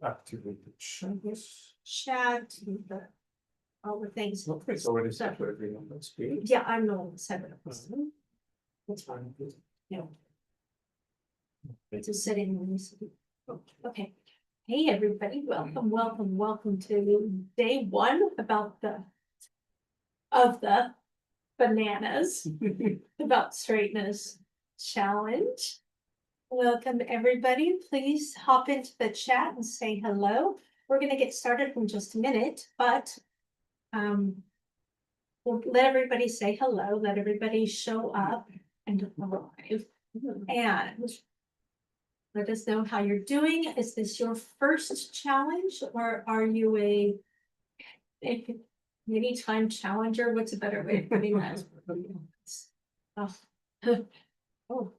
Activate the chat. Chat, all the things. Okay, it's already separated on that screen. Yeah, I'm the one separate. That's fine. Yeah. It's a setting. Okay. Hey, everybody. Welcome, welcome, welcome to day one about the bananas about straightness challenge. Welcome, everybody. Please hop into the chat and say hello. We're going to get started in just a minute, but we'll let everybody say hello, let everybody show up and arrive, and let us know how you're doing. Is this your first challenge, or are you a anytime challenger? What's a better way of putting that? Oh,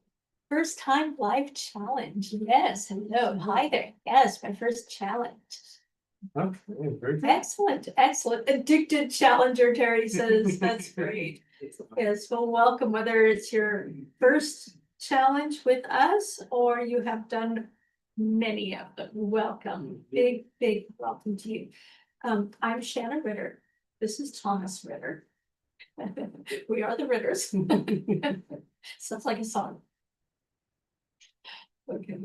first time live challenge. Yes, hello, hi there. Yes, my first challenge. Okay, very good. Excellent, excellent. Addicted challenger, Terry says. That's great. Yes, well, welcome, whether it's your first challenge with us or you have done many of them. Welcome. Big welcome to you. I'm Shana Ritter. This is Thomas Ritter. We are the Ritters. Sounds like a song. Okay.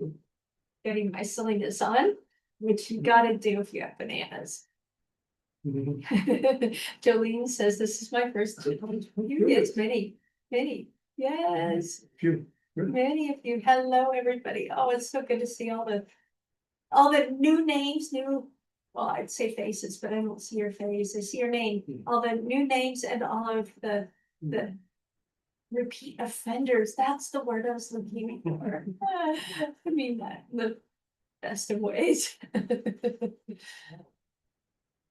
Getting my silliness on, which you gotta do if you have bananas. Jolene says this is my first challenge. Yes, many. Yes. Many of you. Hello, everybody. Oh, it's so good to see all the new names, well, I'd say faces, but I don't see your face. I see your name. All the new names and all of the repeat offenders. That's the word I was looking for. I mean that in the best of ways.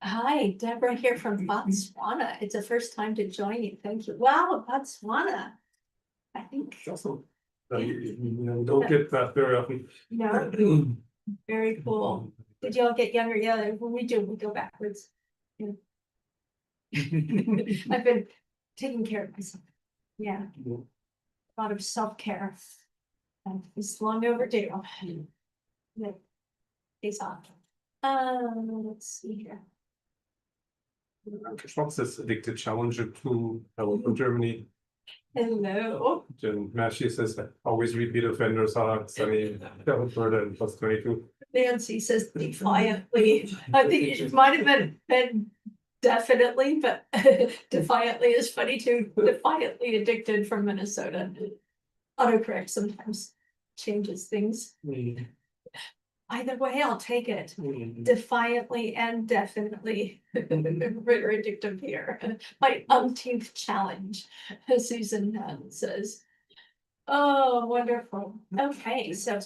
Hi, Deborah here from Botswana. It's a first time to join you. Thank you. Wow, Botswana. I think. Awesome. You don't get that very often. No. Very cool. Did y'all get younger? Yeah, when we do, we go backwards. Yeah. I've been taking care of myself. Yeah. A lot of self-care. It's long overdue. Yeah. It's off. Let's see here. What's this addicted challenger to from Germany? Hello. She says always repeat offenders are sunny further and plus 22. Nancy says defiantly. I think it might have been definitely, but defiantly is funny too. Defiantly addicted from Minnesota. Autocorrect sometimes changes things. Either way, I'll take it. Defiantly and definitely. Ritter addictive here. My umpteenth challenge, Susan says. Oh, wonderful. Okay, so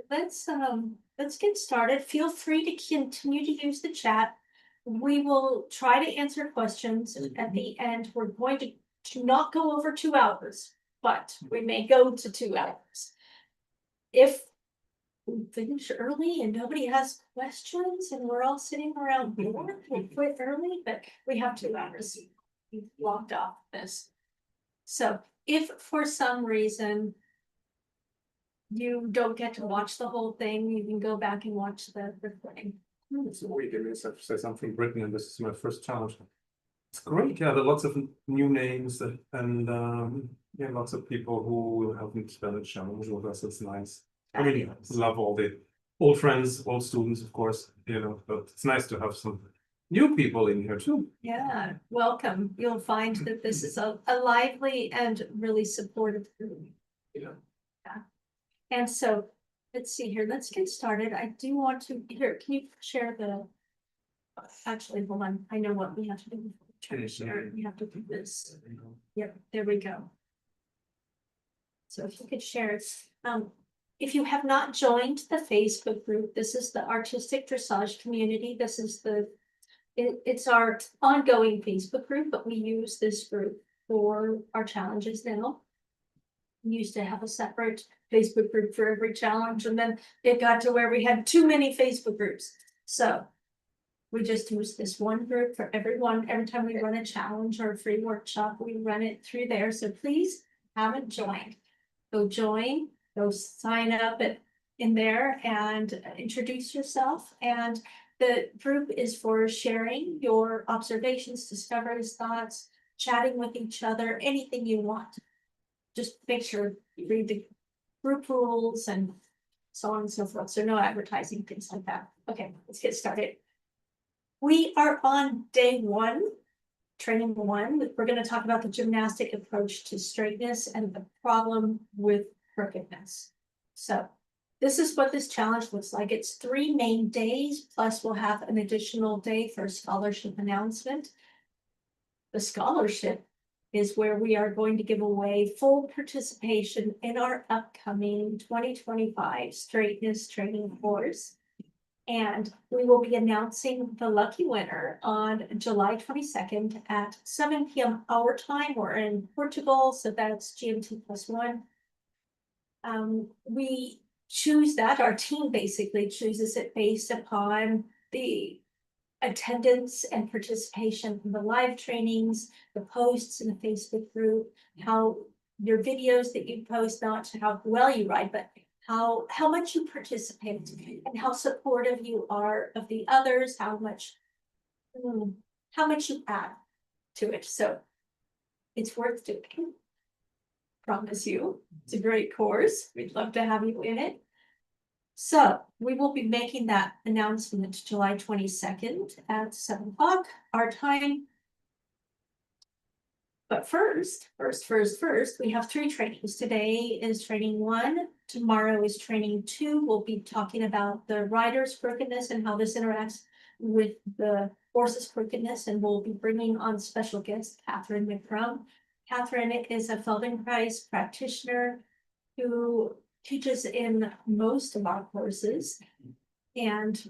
let's get started. Feel free to continue to use the chat. We will try to answer questions at the end. We're going to not go over 2 hours, but we may go to 2 hours. If we finish early and nobody has questions and we're all sitting around bored, we'll quit early, but we have 2 hours. We've locked off this. So if for some reason you don't get to watch the whole thing, you can go back and watch the recording. So we can say something Britain, and this is my first challenge. It's great. Yeah, there are lots of new names and yeah, lots of people who haven't done a challenge with us. It's nice. I really love all the old friends, old students, of course, but it's nice to have some new people in here too. Yeah, welcome. You'll find that this is a lively and really supportive group. Yeah. And so let's see here. Let's get started. I do want to here. Can you share actually, hold on. I know what we have to do. Try to share it. We have to do this. Yep, there we go. So if you could share it. If you have not joined the Facebook group, this is the Artistic Dressage community. This is it's our ongoing Facebook group, but we use this group for our challenges now. We used to have a separate Facebook group for every challenge, and then it got to where we had too many Facebook groups. So we just use this one group for everyone. Every time we run a challenge or a free workshop, we run it through there. So please haven't joined. Go join. Go sign up at in there and introduce yourself. And the group is for sharing your observations, discoveries, thoughts, chatting with each other, anything you want. Just make sure you read the group rules and so on and so forth. So no advertising, things like that. Okay, let's get started. We are on day one, training one. We're going to talk about the gymnastic approach to straightness and the problem with crookedness. So this is what this challenge looks like. It's 3 main days, plus we'll have an additional day for a scholarship announcement. The scholarship is where we are going to give away full participation in our upcoming 2025 straightness training course. And we will be announcing the lucky winner on July 22nd at 7 p.m. our time. We're in Portugal, so that's GMT +1. We choose that, our team basically chooses it based upon the attendance and participation in the live trainings, the posts in the Facebook group, how your videos that you post, not how well you write, but how much you participate and how supportive you are of the others, how much you add to it. So it's worth doing. Promise you, it's a great course. We'd love to have you in it. So we will be making that announcement July 22nd at 7 o'clock our time. But first, we have 3 trainings. Today is training 1. Tomorrow is training 2. We'll be talking about the rider's crookedness and how this interacts with the horse's crookedness. And we'll be bringing on special guest, CATHERINE MCCRUM. CATHERINE is a Feldenkrais practitioner who teaches in most of our courses. And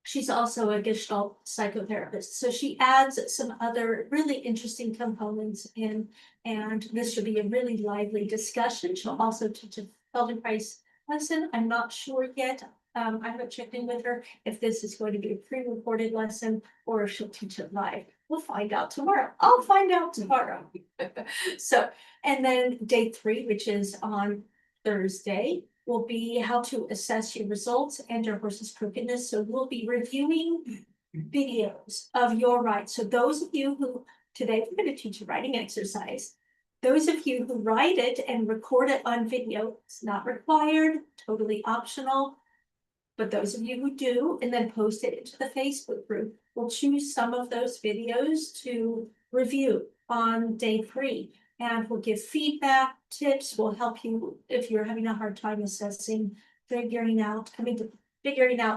she's also a Gestalt psychotherapist. So she adds some other really interesting components in, and this should be a really lively discussion. She'll also teach a Feldenkrais lesson. I'm not sure yet. I haven't checked in with her if this is going to be a pre-recorded lesson or if she'll teach it live. We'll find out tomorrow. I'll find out tomorrow. So, and then day 3, which is on Thursday, will be how to assess your results and your horse's crookedness. So we'll be reviewing videos of your ride. So those of you who, today we're going to teach a writing exercise. Those of you who write it and record it on video, it's not required, totally optional. But those of you who do and then post it into the Facebook group, will choose some of those videos to review on day 3. And we'll give feedback, tips, will help you if you're having a hard time assessing, figuring out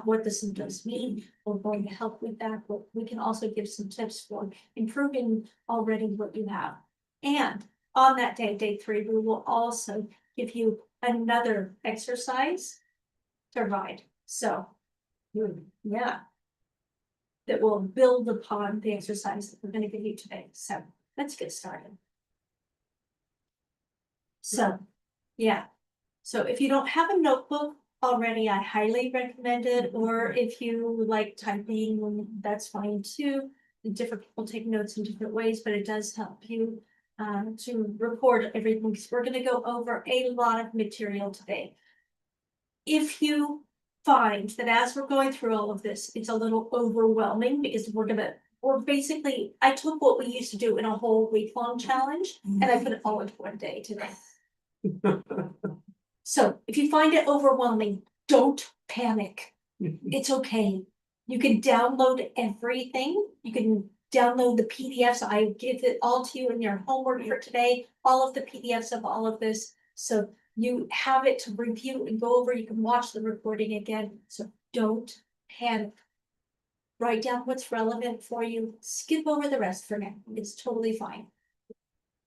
what the symptoms mean. We're going to help with that, but we can also give some tips for improving already what you have. And on that day, day 3, we will also give you another exercise to ride. So, yeah, that will build upon the exercise that we're going to give you today. So let's get started. So, yeah. So if you don't have a notebook already, I highly recommend it. Or if you like typing, that's fine too. Different people take notes in different ways, but it does help you to record everything because we're going to go over a lot of material today. If you find that as we're going through all of this, it's a little overwhelming because basically, I took what we used to do in a whole week-long challenge and I put it all into one day today. So if you find it overwhelming, don't panic. It's okay. You can download everything. You can download the PDFs. I give it all to you in your homework for today, all of the PDFs of all of this. So you have it to review and go over. You can watch the recording again. So don't panic. Write down what's relevant for you. Skip over the rest for now. It's totally fine.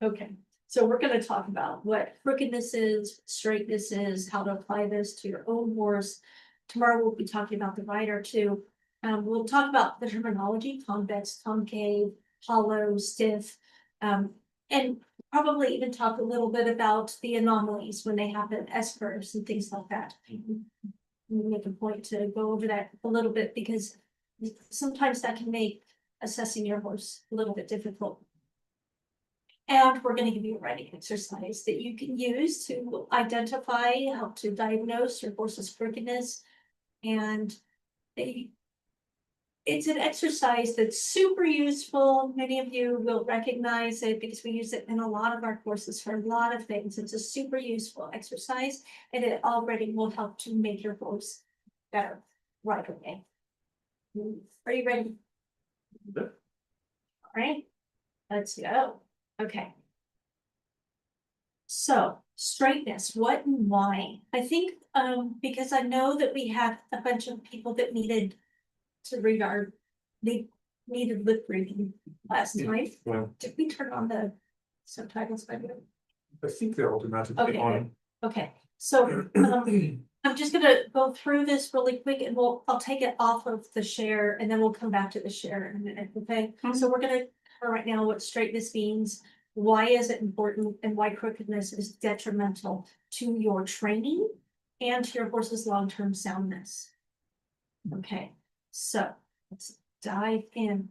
Okay. So we're going to talk about what crookedness is, straightness is, how to apply this to your own horse. Tomorrow we'll be talking about the rider too. We'll talk about the terminology, convex, concave, hollow, stiff, and probably even talk a little bit about the anomalies when they happen, S-curves and things like that. We'll make a point to go over that a little bit because sometimes that can make assessing your horse a little bit difficult. And we're going to give you a writing exercise that you can use to identify, help to diagnose your horse's crookedness. And it's an exercise that's super useful. Many of you will recognize it because we use it in a lot of our courses for a lot of things. It's a super useful exercise, and it already will help to make your horse better right away. Are you ready? Yeah. All right, let's go. Okay. So straightness, what and why? I think because I know that we had a bunch of people that needed to read they needed lip reading last time. Well, Did we turn on the subtitles by the way? I think they're automatically Okay, on. Okay, so I'm just gonna go through this really quick and I'll take it off of the share and then we'll come back to the share in a minute, okay? So we're gonna cover right now what straightness means, why is it important, and why crookedness is detrimental to your training and to your horse's long-term soundness. Okay, so let's dive in.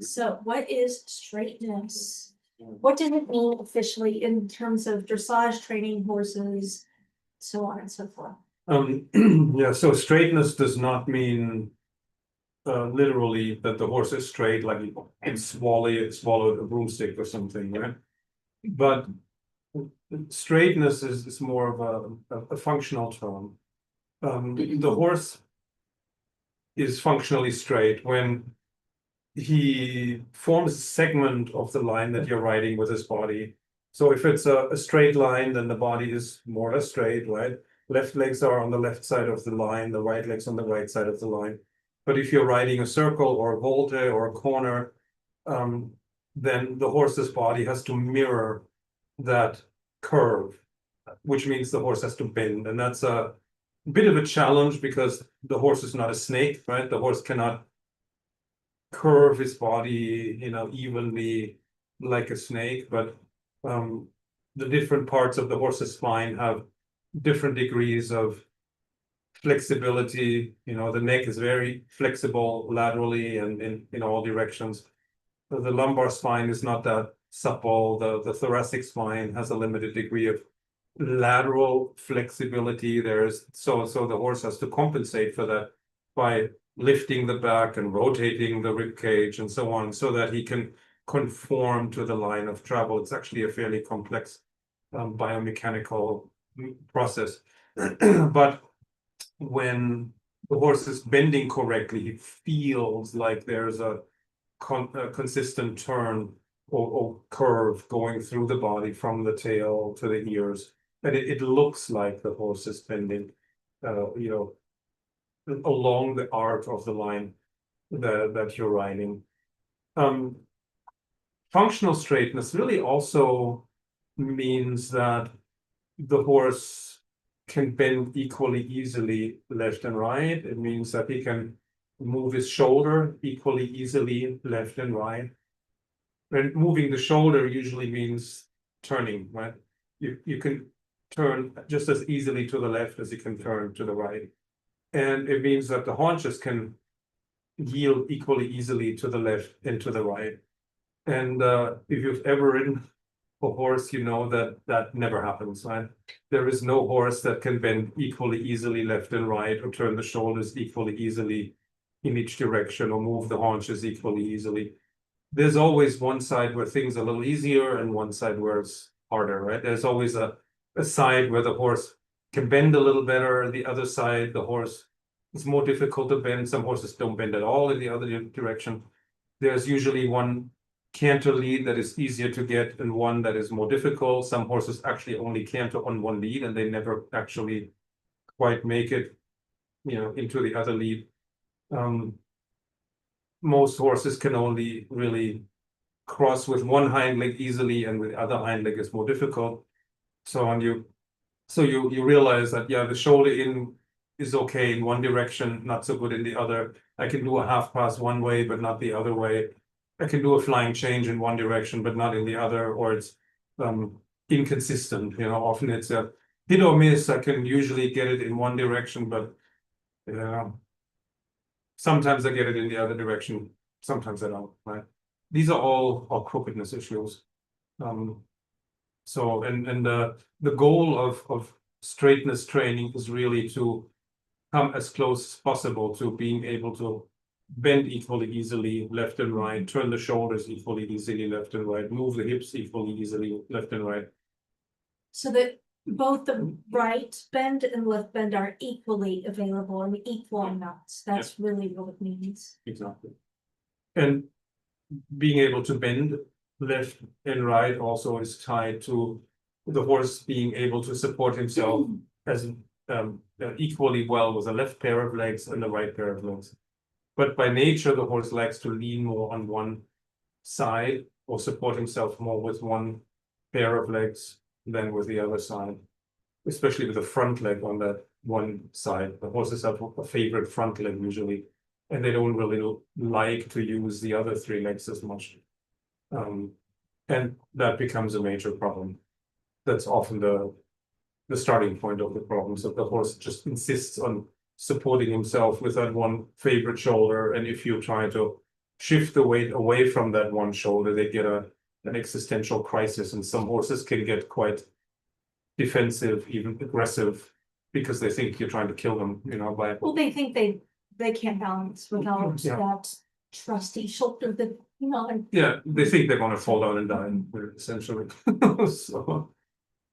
So what is straightness? What does it mean officially in terms of dressage training horses, so on and so forth? Yeah, so straightness does not mean literally that the horse is straight, like it swallowed a broomstick or something, right? But straightness is more of a functional term. The horse is functionally straight when he forms a segment of the line that you're riding with his body. So if it's a straight line, then the body is more or less straight, right? Left legs are on the left side of the line, the right legs on the right side of the line. But if you're riding a circle or a volte or a corner, then the horse's body has to mirror that curve, which means the horse has to bend. And that's a bit of a challenge because the horse is not a snake, right? The horse cannot curve his body, evenly like a snake, but the different parts of the horse's spine have different degrees of flexibility. The neck is very flexible laterally and in all directions. The lumbar spine is not that supple. The thoracic spine has a limited degree of lateral flexibility. So the horse has to compensate for that by lifting the back and rotating the rib cage and so on, so that he can conform to the line of travel. It's actually a fairly complex biomechanical process. But when the horse is bending correctly, he feels like there's a consistent turn or curve going through the body from the tail to the ears. And it looks like the horse is bending, along the arc of the line that you're riding. Functional straightness really also means that the horse can bend equally easily left and right. It means that he can move his shoulder equally easily left and right. And moving the shoulder usually means turning, right? You can turn just as easily to the left as you can turn to the right. And it means that the haunches can yield equally easily to the left and to the right. And if you've ever ridden a horse, you know that never happens, right? There is no horse that can bend equally easily left and right, or turn the shoulders equally easily in each direction, or move the haunches equally easily. There's always one side where things are a little easier and one side where it's harder, right? There's always a side where the horse can bend a little better. The other side, the horse is more difficult to bend. Some horses don't bend at all in the other direction. There's usually one canter lead that is easier to get and one that is more difficult. Some horses actually only canter on one lead and they never actually quite make it, into the other lead. Most horses can only really cross with one hind leg easily, and with the other hind leg is more difficult. So you realize that, yeah, the shoulder in is okay in one direction, not so good in the other. I can do a half pass one way, but not the other way. I can do a flying change in one direction, but not in the other, or it's inconsistent. Often it's a hit or miss. I can usually get it in one direction, but sometimes I get it in the other direction. Sometimes I don't, right? these are all crookedness issues. So the goal of straightness training is really to come as close as possible to being able to bend equally easily left and right, turn the shoulders equally easily left and right, move the hips equally easily left and right. So that both the right bend and left bend are equally available in equal amounts. That's really what it means. Exactly. And being able to bend left and right also is tied to the horse being able to support himself as equally well with the left pair of legs and the right pair of legs. But by nature, the horse likes to lean more on one side or support himself more with one pair of legs than with the other side, especially with the front leg on that one side. The horses have a favorite front leg usually, and they don't really like to use the other three legs as much. And that becomes a major problem. That's often the starting point of the problem. So the horse just insists on supporting himself with that one favorite shoulder, and if you try to shift the weight away from that one shoulder, they get an existential crisis, and some horses can get quite defensive, even aggressive, because they think you're trying to kill them, by. Well, they think they can't balance without that trusty shoulder that, Yeah, they think they're gonna fall down and die, essentially. So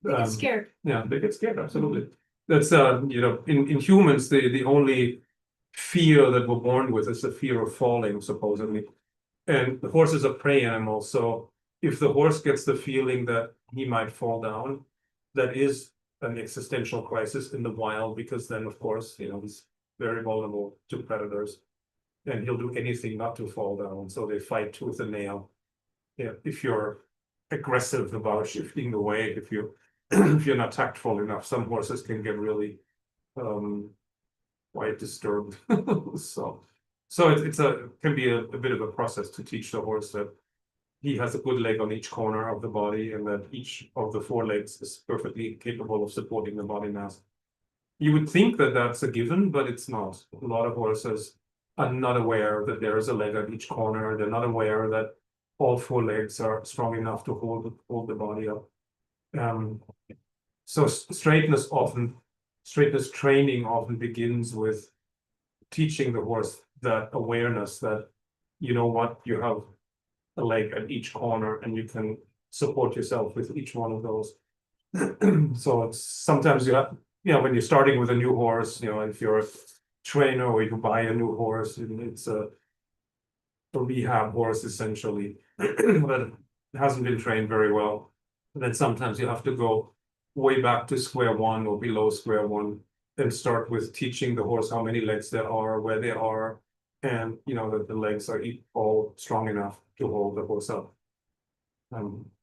they get scared. yeah, they get scared, absolutely. That's in humans, the only fear that we're born with is the fear of falling, supposedly. And the horse is a prey animal, so if the horse gets the feeling that he might fall down, that is an existential crisis in the wild, because then, of course, he's very vulnerable to predators, and he'll do anything not to fall down. So they fight tooth and nail. Yeah, if you're aggressive about shifting the weight, if you're not tactful enough, some horses can get really quite disturbed. So it can be a bit of a process to teach the horse that he has a good leg on each corner of the body, and that each of the four legs is perfectly capable of supporting the body mass. You would think that that's a given, but it's not. A lot of horses are not aware that there is a leg at each corner. They're not aware that all four legs are strong enough to hold the body up. So straightness training often begins with teaching the horse that awareness that, you have a leg at each corner and you can support yourself with each one of those. So it's sometimes when you're starting with a new horse, if you're a trainer or you buy a new horse, and it's a rehab horse essentially, but it hasn't been trained very well. And then sometimes you have to go way back to square one or below square one and start with teaching the horse how many legs there are, where they are, and that the legs are all strong enough to hold the horse up.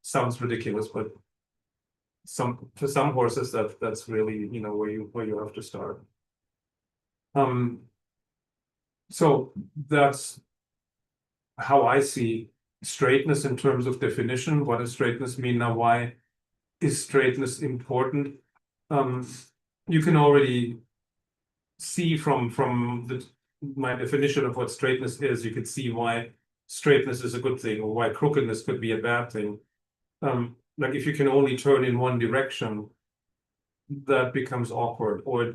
Sounds ridiculous, but for some horses that's really where you have to start. So that's how I see straightness in terms of definition. What does straightness mean now? Why is straightness important? You can already see from my definition of what straightness is, you can see why straightness is a good thing, or why crookedness could be a bad thing. Like if you can only turn in one direction, that becomes awkward, or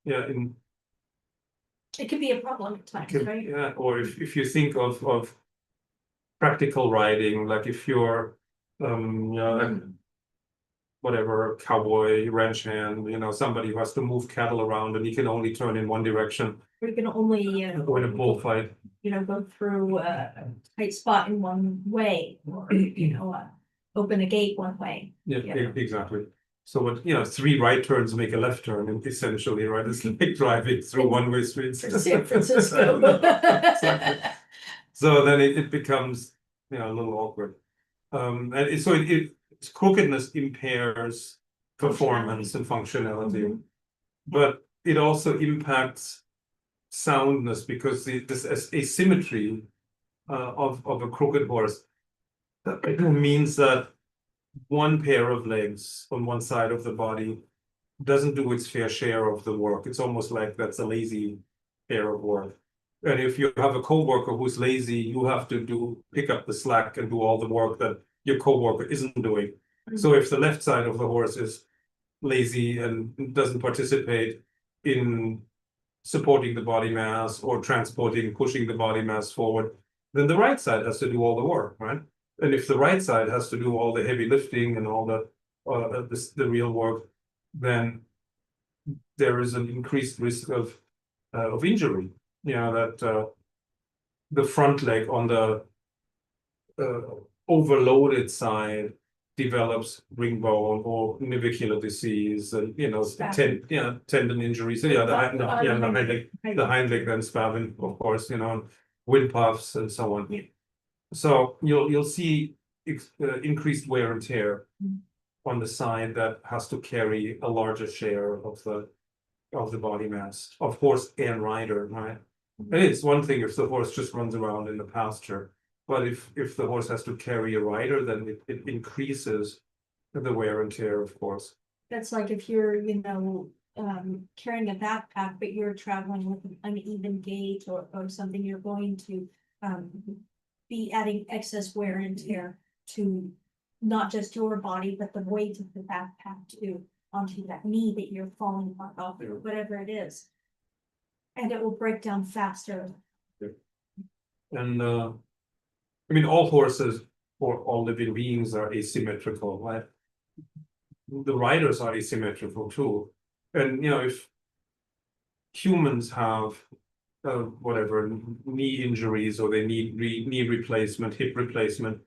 it could be a problem at times, right? Yeah, or if you think of practical riding, like if you're like whatever, cowboy, ranch hand, somebody who has to move cattle around and he can only turn in one direction. Or you can only or in a bullfight. Go through a tight spot in one way, or open a gate one way. Yeah, exactly. So what 3 right turns make a left turn, and essentially, right? It's like driving through one-way streets. San Francisco. Exactly. So then it becomes a little awkward. And so crookedness impairs performance and functionality, but it also impacts soundness, because this asymmetry of a crooked horse means that one pair of legs on one side of the body doesn't do its fair share of the work. It's almost like that's a lazy pair of work. And if you have a coworker who's lazy, you have to pick up the slack and do all the work that your coworker isn't doing. So if the left side of the horse is lazy and doesn't participate in supporting the body mass or transporting, pushing the body mass forward, then the right side has to do all the work, right? And if the right side has to do all the heavy lifting and all the real work, then there is an increased risk of injury. You know, that the front leg on the overloaded side develops ring bone or navicular disease, and tendon injuries. Yeah, the hind leg then spavin, of course, wind puffs and so on. Yeah. So you'll see increased wear and tear on the side that has to carry a larger share of the body mass of horse and rider, right? And it's one thing if the horse just runs around in the pasture, but if the horse has to carry a rider, then it increases the wear and tear, of course. That's like if you're, carrying a backpack, but you're traveling with an uneven gait or something, you're going to be adding excess wear and tear to not just your body, but the weight of the backpack too, onto that knee that you're falling off or whatever it is. And it will break down faster. And all horses or all living beings are asymmetrical, right? The riders are asymmetrical too. And if humans have whatever knee injuries or they need knee replacement, hip replacement,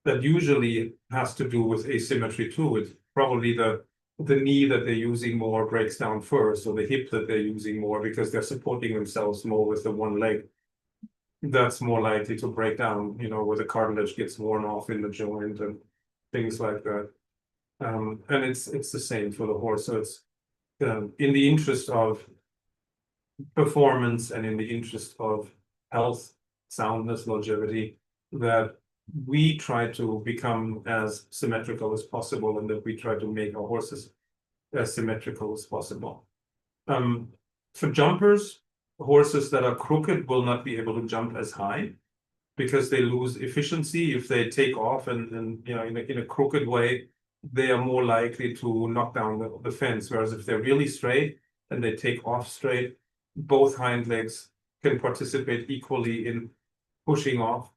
that usually has to do with asymmetry too. It's probably the knee that they're using more breaks down first, or the hip that they're using more because they're supporting themselves more with the one leg. That's more likely to break down, where the cartilage gets worn off in the joint and things like that. And it's the same for the horse. So it's in the interest of performance and in the interest of health, soundness, longevity, that we try to become as symmetrical as possible, and that we try to make our horses as symmetrical as possible. For jumpers, horses that are crooked will not be able to jump as high because they lose efficiency if they take off, and in a crooked way, they are more likely to knock down the fence. Whereas if they're really straight and they take off straight, both hind legs can participate equally in pushing off.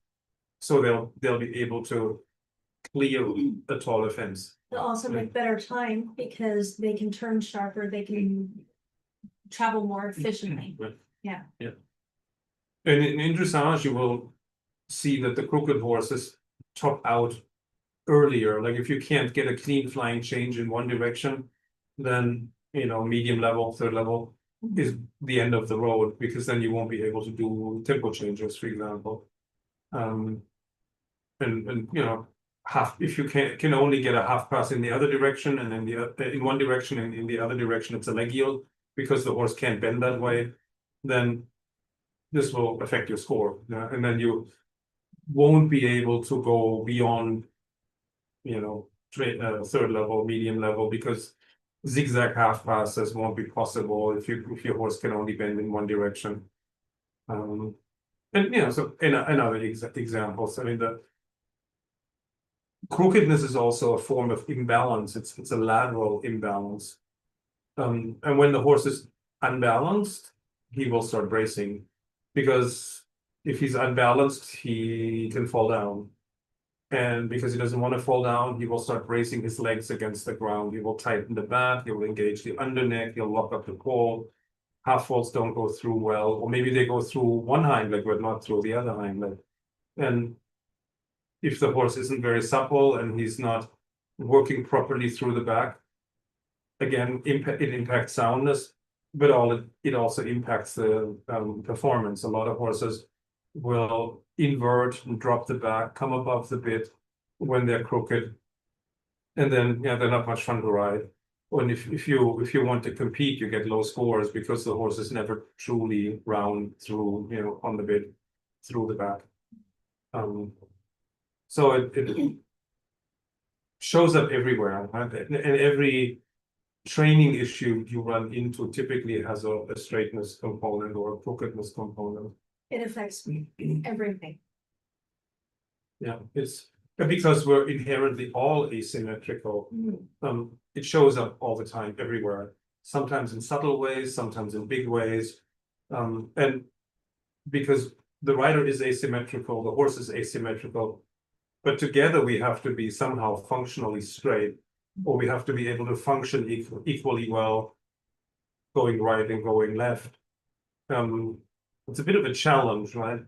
So they'll be able to clear a taller fence. They'll also make better time because they can turn sharper, they can travel more efficiently. Right. Yeah. And in dressage, you will see that the crooked horses top out earlier. Like if you can't get a clean flying change in one direction, then medium level, third level is the end of the road, because then you won't be able to do tempo changes, for example. And half, if you can only get a half pass in the other direction, and then in one direction and in the other direction it's a leg yield because the horse can't bend that way, then this will affect your score. And then you won't be able to go beyond third level, medium level, because zigzag half passes won't be possible if your horse can only bend in one direction. And so in other examples, the crookedness is also a form of imbalance. It's a lateral imbalance. And when the horse is unbalanced, he will start bracing, because if he's unbalanced, he can fall down. And because he doesn't want to fall down, he will start bracing his legs against the ground. He will tighten the back, he will engage the underneck, he'll lock up the pole. Half falls don't go through well, or maybe they go through one hind leg, but not through the other hind leg. And if the horse isn't very supple and he's not working properly through the back, again, it impacts soundness, but it also impacts the performance. A lot of horses will invert and drop the back, come above the bit when they're crooked, and then they're not much fun to ride. And if you want to compete, you get low scores because the horse is never truly round through on the bit through the back. So it shows up everywhere, right? And every training issue you run into typically has a straightness component or a crookedness component. It affects everything. Yeah, it's because we're inherently all asymmetrical. It shows up all the time, everywhere. Sometimes in subtle ways, sometimes in big ways. And because the rider is asymmetrical, the horse is asymmetrical, but together we have to be somehow functionally straight, or we have to be able to function equally well, going right and going left. It's a bit of a challenge, right?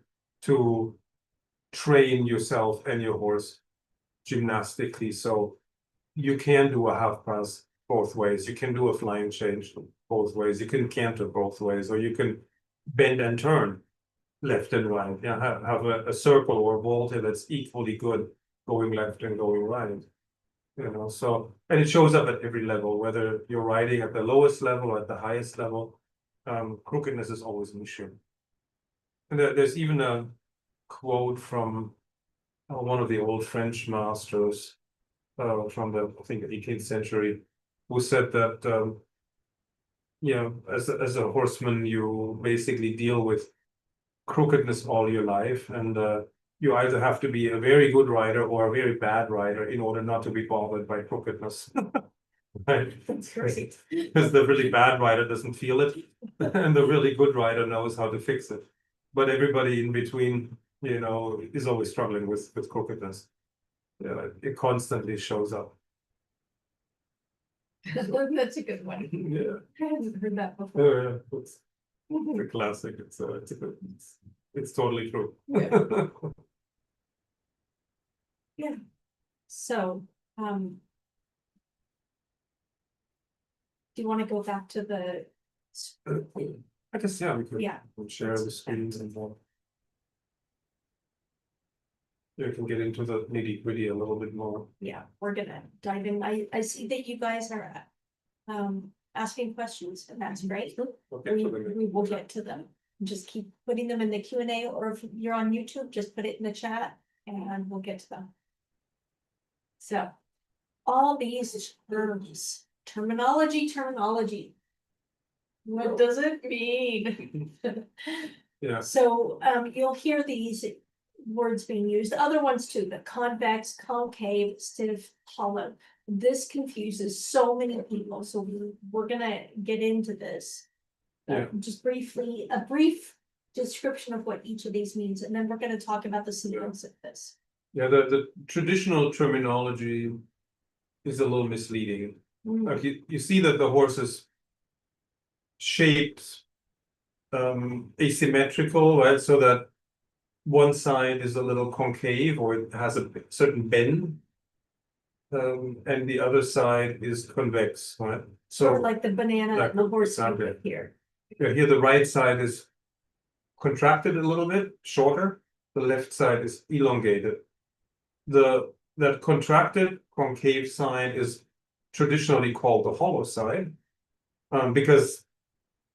To train yourself and your horse gymnastically, so you can do a half pass both ways, you can do a flying change both ways, you can canter both ways, or you can bend and turn left and right. Yeah, have a circle or a volte that's equally good going left and going right. You know, so, and it shows up at every level, whether you're riding at the lowest level or at the highest level. Crookedness is always an issue. And there's even a quote from one of the old French masters from the, I think, 18th century, who said that you know, as a horseman, you basically deal with crookedness all your life, and you either have to be a very good rider or a very bad rider in order not to be bothered by crookedness. Right? That's great. Because the really bad rider doesn't feel it, and the really good rider knows how to fix it. But everybody in between, you know, is always struggling with crookedness. Yeah, it constantly shows up. That's a good one. Yeah, I haven't heard that before. it's a classic. It's totally true. Yeah. Yeah. So, do you want to go back to the? I guess, yeah, we could Yeah. share the screens and more. You can get into the nitty-gritty a little bit more. Yeah, we're gonna dive in. I see that you guys are asking questions, and that's great. Okay, We will get to them. Just keep putting them in the Q&A, or if you're on YouTube, just put it in the chat and we'll get to them. So, all these terms, terminology. What does it mean? Yeah, So, you'll hear these words being used, other ones too, the convex, concave, stiff, hollow. This confuses so many people, so we're gonna get into this. Yeah. Just briefly, a brief description of what each of these means, and then we're gonna talk about the sequence of this. yeah. The traditional terminology is a little misleading. Like you see that the horse is shaped asymmetrical, right? So that one side is a little concave, or it has a certain bend, and the other side is convex, right? Sort of like the banana like and the horse exactly. here. Yeah, here the right side is contracted a little bit, shorter. The left side is elongated. That contracted concave side is traditionally called the hollow side, because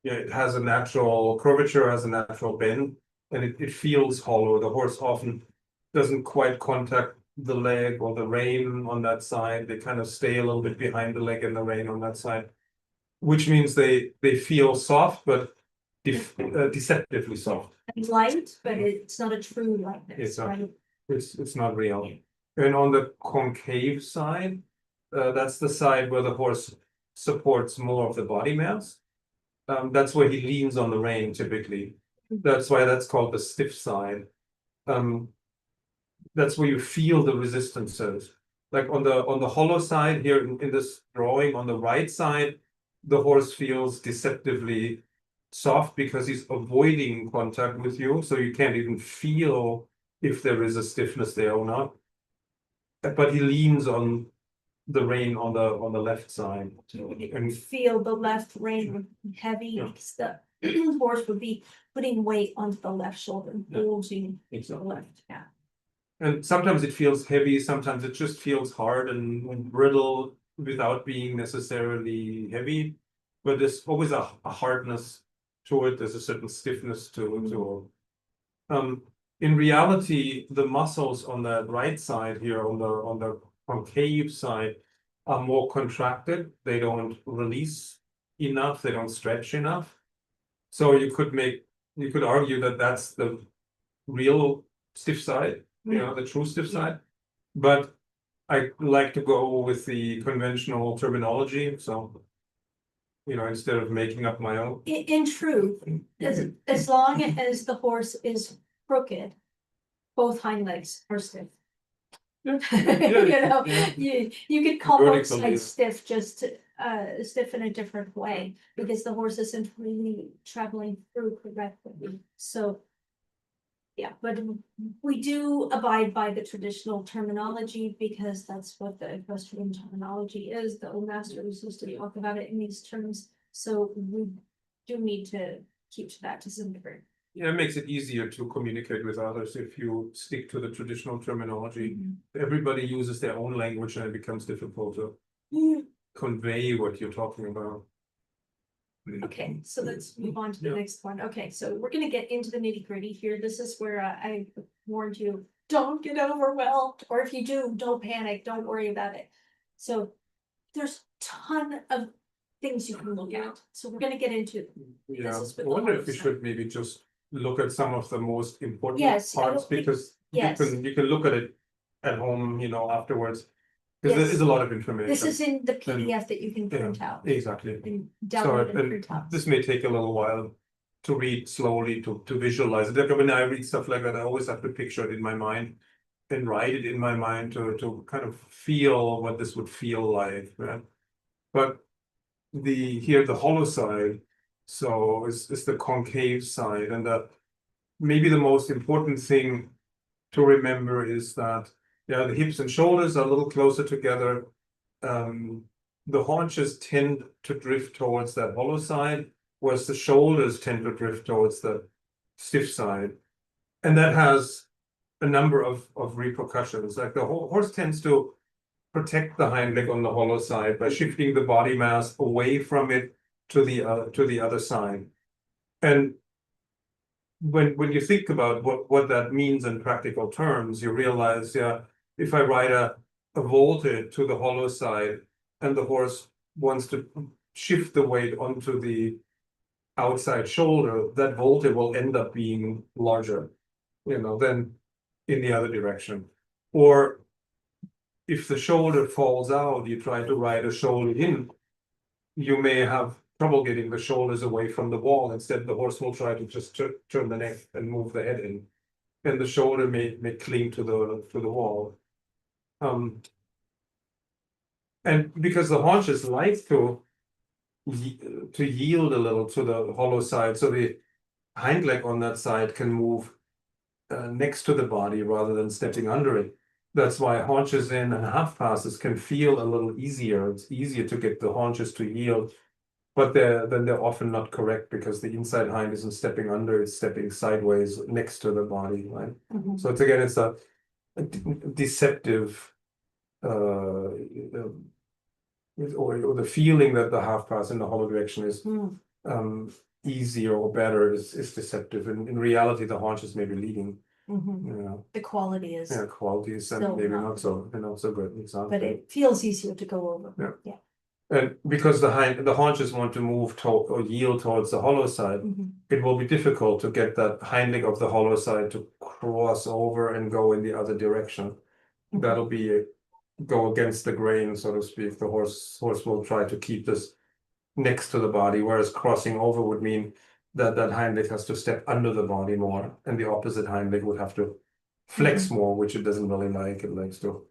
yeah, it has a natural curvature, has a natural bend, and it feels hollow. The horse often doesn't quite contact the leg or the rein on that side. They kind of stay a little bit behind the leg and the rein on that side, which means they feel soft, but deceptively soft. It's light, but it's not a true lightness, It's not. right? It's not real. And on the concave side, that's the side where the horse supports more of the body mass. That's where he leans on the rein typically. That's why that's called the stiff side. That's where you feel the resistances. Like on the hollow side here in this drawing, on the right side, the horse feels deceptively soft because he's avoiding contact with you, so you can't even feel if there is a stiffness there or not. But he leans on the rein on the left side. And feel the left rein would be heavy, Yeah. because the horse would be putting weight onto the left shoulder, bulging to the left, yeah. And sometimes it feels heavy, sometimes it just feels hard and brittle without being necessarily heavy. But there's always a hardness to it, there's a certain stiffness to it. In reality, the muscles on the right side here, on the concave side, are more contracted. They don't release enough, they don't stretch enough. So you could make you could argue that that's the real stiff side, you know, the true stiff side. But I like to go with the conventional terminology, so, you know, instead of making up my own. In truth, as long as the horse is crooked, both hind legs are stiff. Yeah. You know, yeah. you could call both Vertically. sides stiff, just stiff in a different way, because the horse isn't really traveling through correctly. So yeah, but we do abide by the traditional terminology, because that's what the equestrian terminology is. The old masters used to talk about it in these terms, so we do need to keep to that to some degree. Yeah, it makes it easier to communicate with others if you stick to the traditional terminology. Everybody uses their own language, and it becomes difficult to convey what you're talking about. Okay, so let's move on to the next one. Okay, so we're gonna get into the nitty-gritty here. This is where I warned you, don't get overwhelmed, or if you do, don't panic, don't worry about it. So there's a ton of things you can look at, so we're gonna get into. Yeah, This is I with the wonder if we horse. should maybe just look at some of the most important Yes, I parts, don't think- because yes. you can look at it at home, you know, afterwards. Because there Yes. is a lot of information. This is in the PDF that you can print out Exactly. and So download and print out. this may take a little while to read slowly, to visualize it. Like when I read stuff like that, I always have to picture it in my mind and write it in my mind to kind of feel what this would feel like, right? But the hollow side, so is the concave side, and maybe the most important thing to remember is that the hips and shoulders are a little closer together. The haunches tend to drift towards that hollow side, whereas the shoulders tend to drift towards the stiff side. And that has a number of repercussions. Like the horse tends to protect the hind leg on the hollow side by shifting the body mass away from it to the other side. And when you think about what that means in practical terms, you realize, if I ride a vaulted to the hollow side and the horse wants to shift the weight onto the outside shoulder, that vaulted will end up being larger, you know, than in the other direction. Or if the shoulder falls out, you try to ride a shoulder in, you may have trouble getting the shoulders away from the wall. Instead, the horse will try to just turn the neck and move the head in, and the shoulder may cling to the wall. And because the haunches like to yield a little to the hollow side, so the hind leg on that side can move next to the body rather than stepping under it. That's why haunches in and half passes can feel a little easier. It's easier to get the haunches to yield, but they're often not correct, because the inside hind isn't stepping under, it's stepping sideways next to the body, right? So it's a deceptive or the feeling that the half pass in the hollow direction is easier or better is deceptive. In reality, the haunches may be leading. You know, The quality is, quality is still maybe not not so good. Exactly. but it feels easier to go over. Yeah. And because the haunches want to move or yield towards the hollow side, it will be difficult to get that hind leg of the hollow side to cross over and go in the other direction. That'll be go against the grain, so to speak. The horse will try to keep this next to the body, whereas crossing over would mean that hind leg has to step under the body more, and the opposite hind leg would have to flex more, which it doesn't really like. It likes to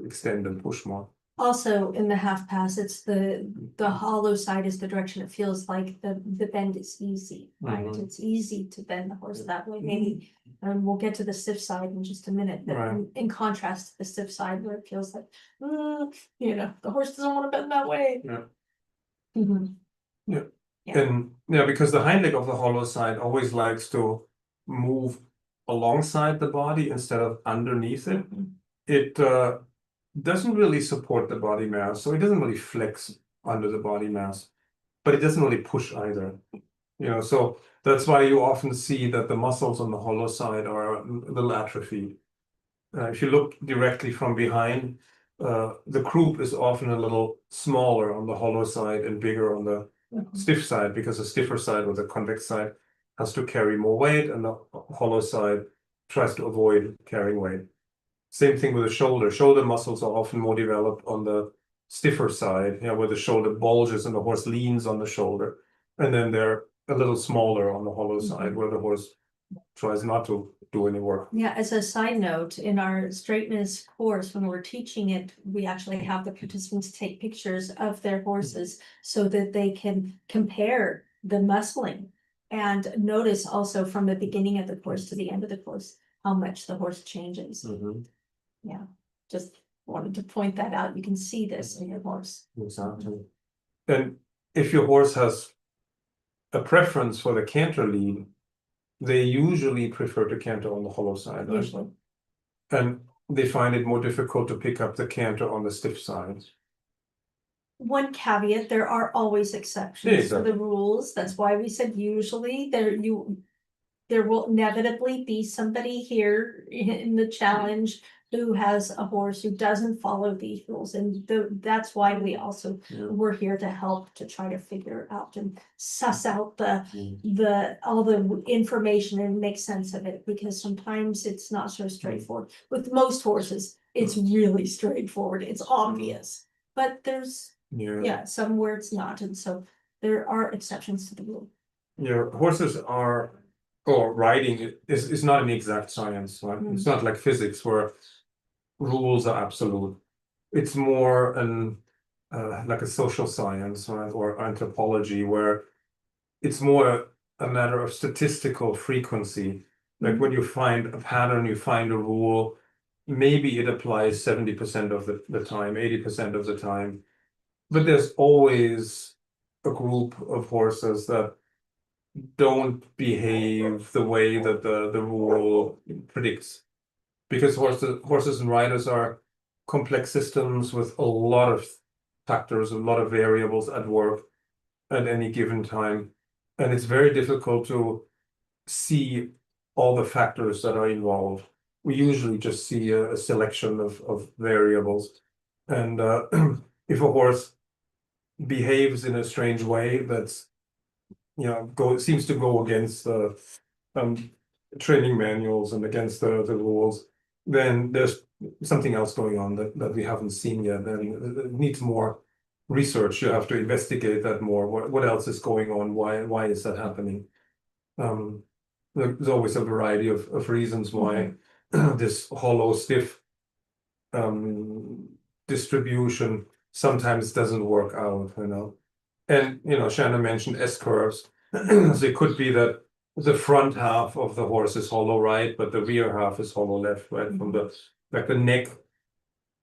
extend and push more. Also, in the half pass, it's the hollow side is the direction it feels like the bend is easy, right? It's easy to bend the horse that way. Maybe we'll get to the stiff side in just a minute, but in contrast to the stiff side where it feels like, you know, the horse doesn't want to bend that way. And because the hind leg of the hollow side always likes to move alongside the body instead of underneath it. It doesn't really support the body mass, so it doesn't really flex under the body mass, but it doesn't really push either. You know, so that's why you often see that the muscles on the hollow side are a little atrophied. If you look directly from behind, the croup is often a little smaller on the hollow side and bigger on the stiff side, because the stiffer side or the convex side has to carry more weight, and the hollow side tries to avoid carrying weight. Same thing with the shoulder. Shoulder muscles are often more developed on the stiffer side, where the shoulder bulges and the horse leans on the shoulder. And then they're a little smaller on the hollow side, where the horse tries not to do any work. Yeah, as a side note, in our straightness course, when we're teaching it, we actually have the participants take pictures of their horses so that they can compare the muscling and notice also from the beginning of the course to the end of the course how much the horse changes. Yeah, just wanted to point that out. You can see this in your horse. Exactly. And if your horse has a preference for the canter lead, they usually prefer to canter on the hollow side. Right? Usually. And they find it more difficult to pick up the canter on the stiff side. One caveat, there are always exceptions to the rules. That's why we said usually there will inevitably be somebody here in the challenge who has a horse who doesn't follow these rules. And that's why we also we're here to help to try to figure out and suss out all the information and make sense of it, because sometimes it's not so straightforward. With most horses, it's really straightforward. It's obvious. But there's some where it's not. And so there are exceptions to the rule. Horses are, or riding is not an exact science, right? It's not like physics where rules are absolute. It's more like a social science, right? Or anthropology, where it's more a matter of statistical frequency. Like when you find a pattern, you find a rule, maybe it applies 70% of the time, 80% of the time. But there's always a group of horses that don't behave the way that the rule predicts. Because horses and riders are complex systems with a lot of factors, a lot of variables at work at any given time. And it's very difficult to see all the factors that are involved. We usually just see a selection of variables. And if a horse behaves in a strange way that's seems to go against the training manuals and against the rules, then there's something else going on that we haven't seen yet, and it needs more research. You have to investigate that more. What else is going on? Why is that happening? There's always a variety of reasons why this hollow stiff distribution sometimes doesn't work out, And Shana mentioned S-curves. So it could be that the front half of the horse is hollow right, but the rear half is hollow left, right? From the neck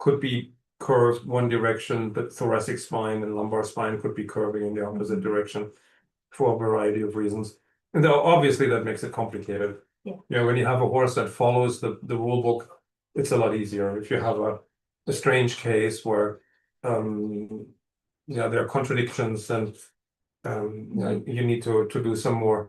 could be curved one direction, but thoracic spine and lumbar spine could be curving in the opposite direction for a variety of reasons. And obviously that makes it complicated. When you have a horse that follows the rule book, it's a lot easier. If you have a strange case where there are contradictions, and you need to do some more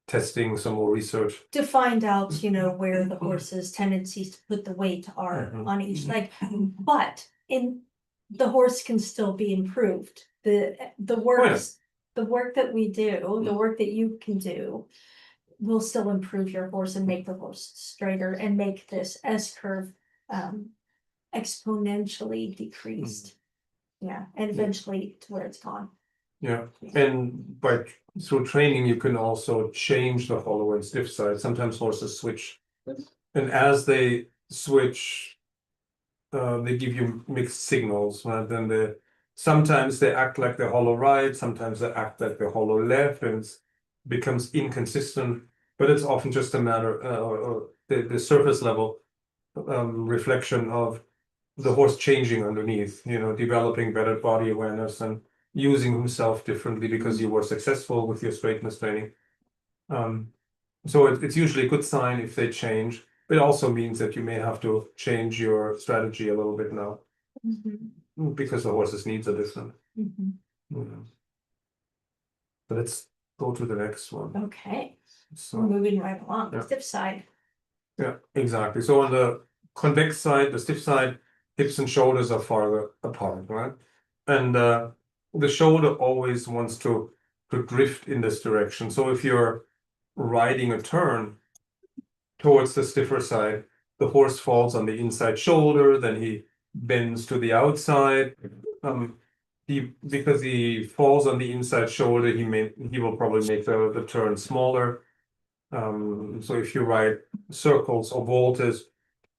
testing, some more research to find out, where the horse's tendencies to put the weight are on each leg. But the horse can still be improved. The work that we do, the work that you can do, will still improve your horse and make the horse straighter and make this S-curve exponentially decreased. And eventually to where it's gone. And through training, you can also change the hollow and stiff side. Sometimes horses switch, and as they switch, they give you mixed signals. Right? Then sometimes they act like the hollow right, sometimes they act like the hollow left, and it becomes inconsistent. But it's often just a matter of the surface level reflection of the horse changing underneath, developing better body awareness and using himself differently because you were successful with your straightness training. So it's usually a good sign if they change. It also means that you may have to change your strategy a little bit now because the horse's needs are different. But let's go to the next one. Okay, so we're moving right along. The stiff side. Yeah, exactly. So on the convex side, the stiff side, hips and shoulders are farther apart, right? And the shoulder always wants to drift in this direction. So if you're riding a turn towards the stiffer side, the horse falls on the inside shoulder, then he bends to the outside. Because he falls on the inside shoulder, he will probably make the turn smaller. So if you ride circles or voltas,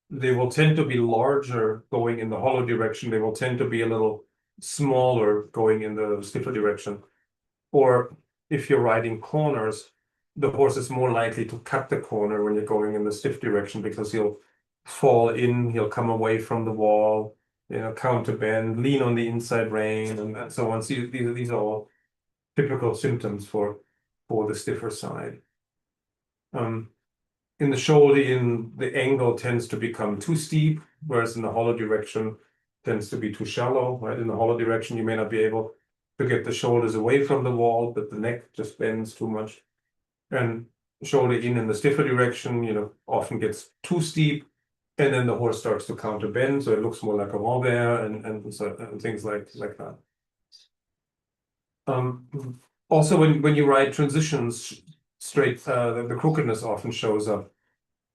they will tend to be larger going in the hollow direction. They will tend to be a little smaller going in the stiffer direction. Or if you're riding corners, the horse is more likely to cut the corner when you're going in the stiff direction because he'll fall in, he'll come away from the wall, counter bend, lean on the inside rein, and so on. So these are all typical symptoms for the stiffer side. In the shoulder, the angle tends to become too steep, whereas in the hollow direction tends to be too shallow, right? In the hollow direction, you may not be able to get the shoulders away from the wall, but the neck just bends too much. And shoulder in the stiffer direction, often gets too steep, and then the horse starts to counter bend, so it looks more like a renvers and things like that. Also, when you ride transitions straight, the crookedness often shows up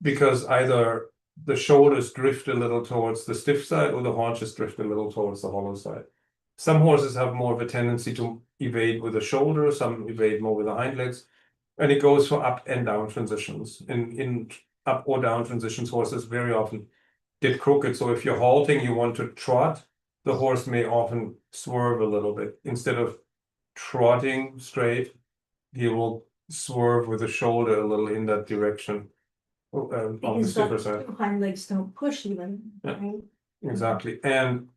because either the shoulders drift a little towards the stiff side or the haunches drift a little towards the hollow side. Some horses have more of a tendency to evade with the shoulder, some evade more with the hind legs, and it goes for up and down transitions. In up or down transitions, horses very often get crooked. So if you're halting, you want to trot, the horse may often swerve a little bit. Instead of trotting straight, he will swerve with the shoulder a little in that direction. On the Because stiffer the side. two hind legs don't push even, Yeah. right? Exactly. And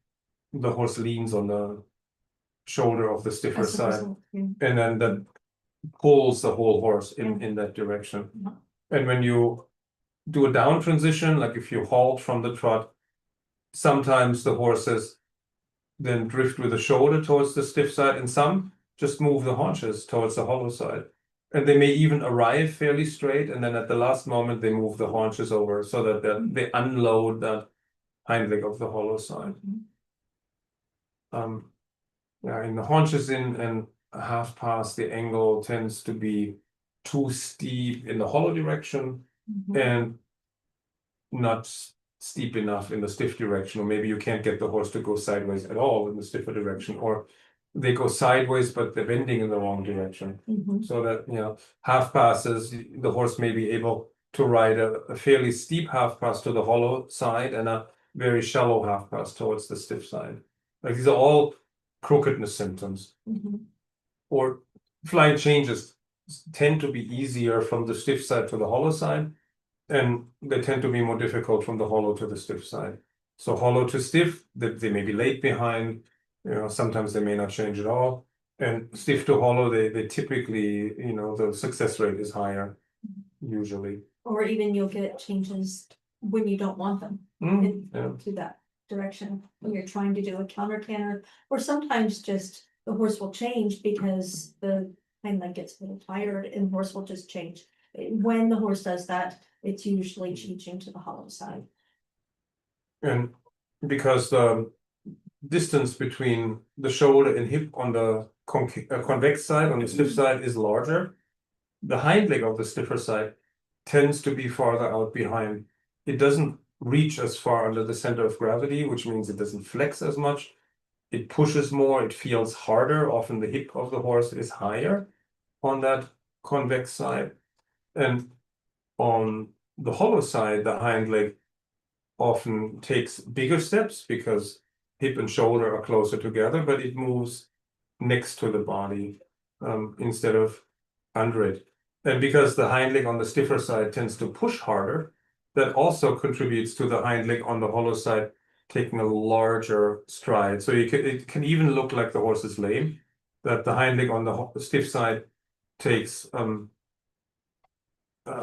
the horse leans on the shoulder of the stiffer As a side. result, yeah. And then that pulls the whole horse in that direction. Yeah. And when you do a down transition, like if you halt from the trot, sometimes the horses then drift with the shoulder towards the stiff side, and some just move the haunches towards the hollow side. And they may even arrive fairly straight, and then at the last moment they move the haunches over so that they unload that hind leg of the hollow side. In the haunches in and half past, the angle tends to be too steep in the hollow direction and not steep enough in the stiff direction, or maybe you can't get the horse to go sideways at all in the stiffer direction, or they go sideways but they're bending in the wrong direction. So that half passes, the horse may be able to ride a fairly steep half pass to the hollow side and a very shallow half pass towards the stiff side. Like these are all crookedness symptoms. Or flying changes tend to be easier from the stiff side to the hollow side, and they tend to be more difficult from the hollow to the stiff side. So hollow to stiff, they may be late behind, sometimes they may not change at all. And stiff to hollow, they typically, the success rate is higher, usually. Or even you'll get changes when you don't want them to that direction, when you're trying to do a counter canter, or sometimes just the horse will change because the hind leg gets a little tired and the horse will just change. When the horse does that, it's usually changing to the hollow side. And because the distance between the shoulder and hip on the convex side, on the stiff side, is larger, the hind leg of the stiffer side tends to be farther out behind. It doesn't reach as far under the center of gravity, which means it doesn't flex as much. It pushes more, it feels harder. Often the hip of the horse is higher on that convex side. And on the hollow side, the hind leg often takes bigger steps because hip and shoulder are closer together, but it moves next to the body instead of under it. And because the hind leg on the stiffer side tends to push harder, that also contributes to the hind leg on the hollow side taking a larger stride. So it can even look like the horse is lame, that the hind leg on the stiff side takes